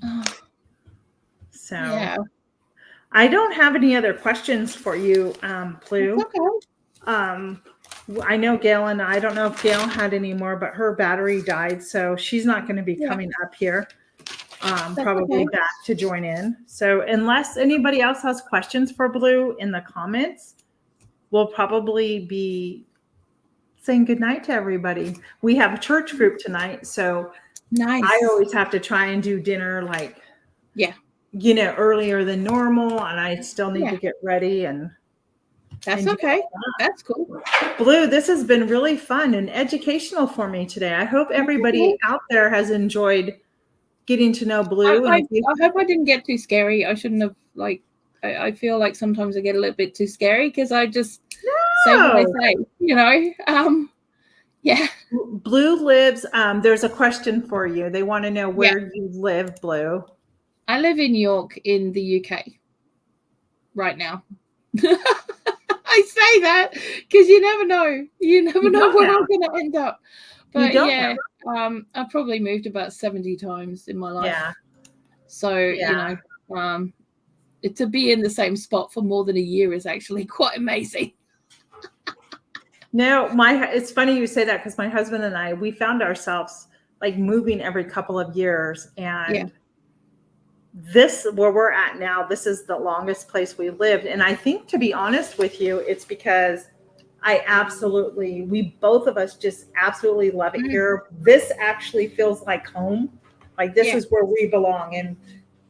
Oh. So I don't have any other questions for you, Blue. It's okay. I know Gail, and I don't know if Gail had any more, but her battery died, so she's not going to be coming up here. Probably back to join in. So unless anybody else has questions for Blue in the comments, we'll probably be saying goodnight to everybody. We have a church group tonight, so nice. I always have to try and do dinner earlier than normal, and I still need to get ready and that's okay. That's cool. Blue, this has been really fun and educational for me today. I hope everybody out there has enjoyed getting to know Bloo. I hope I didn't get too scary. I shouldn't have, like, I feel like sometimes I get a little bit too scary because I just say what I say, you know. Yeah. Bloo lives, there's a question for you. They want to know where you live, Bloo. I live in York in the UK right now. I say that because you never know. You never know where I'm going to end up. But yeah, I've probably moved about 70 times in my life. Yeah. So, you know, to be in the same spot for more than a year is actually quite amazing. No, it's funny you say that because my husband and I, we found ourselves like moving every couple of years. And this, where we're at now, this is the longest place we lived. And I think, to be honest with you, it's because we both of us just absolutely love it here. This actually feels like home. Like this is where we belong. And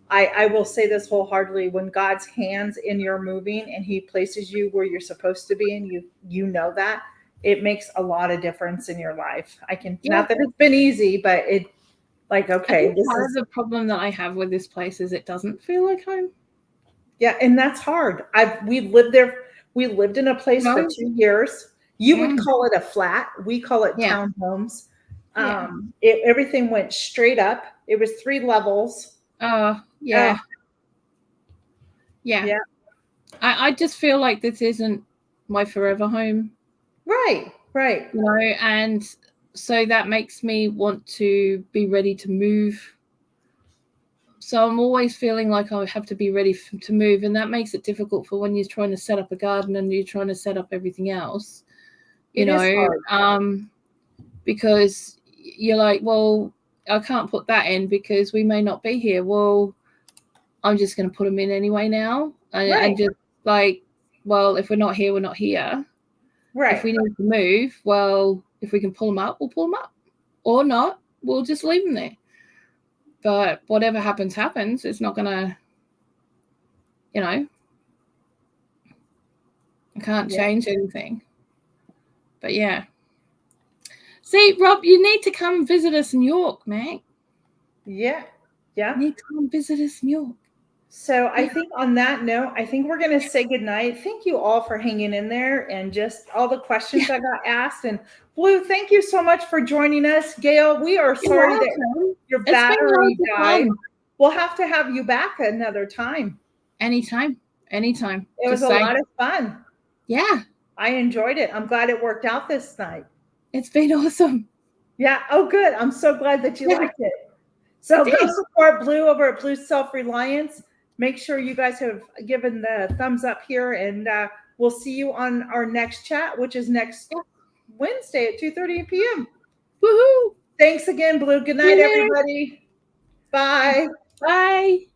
I will say this wholeheartedly: when God's hands in your moving and he places you where you're supposed to be, and you know that, it makes a lot of difference in your life. Not that it's been easy, but it, like, okay. Part of the problem that I have with this place is it doesn't feel like home. Yeah. And that's hard. We lived there. We lived in a place for 2 years. You would call it a flat. We call it townhomes. Everything went straight up. It was 3 levels. Yeah. I just feel like this isn't my forever home. Right. You know, and so that makes me want to be ready to move. So I'm always feeling like I have to be ready to move, and that makes it difficult for when you're trying to set up a garden and you're trying to set up everything else. You know, because you're like, well, I can't put that in because we may not be here. Well, I'm just going to put them in anyway now, and just like, well, if we're not here, we're not here. Right. If we need to move, well, if we can pull them up, we'll pull them up, or not, we'll just leave them there. But whatever happens, happens. It's not going to, you know, I can't change anything. But yeah. See, Rob, you need to come visit us in York, man. Yeah. You need to come visit us in York. So I think on that note, I think we're going to say goodnight. Thank you all for hanging in there and just all the questions I got asked. And Bloo, thank you so much for joining us. Gail, we are sorry that your battery died. We'll have to have you back another time. Anytime. It was a lot of fun. Yeah. I enjoyed it. I'm glad it worked out this night. It's been awesome. Yeah. Oh, good. I'm so glad that you liked it. So go support Bloo over at Bloo Self-Reliance. Make sure you guys have given the thumbs up here, and we'll see you on our next chat, which is next Wednesday at 2:30 p.m. Woohoo! Thanks again, Bloo. Good night, everybody. Bye. Bye.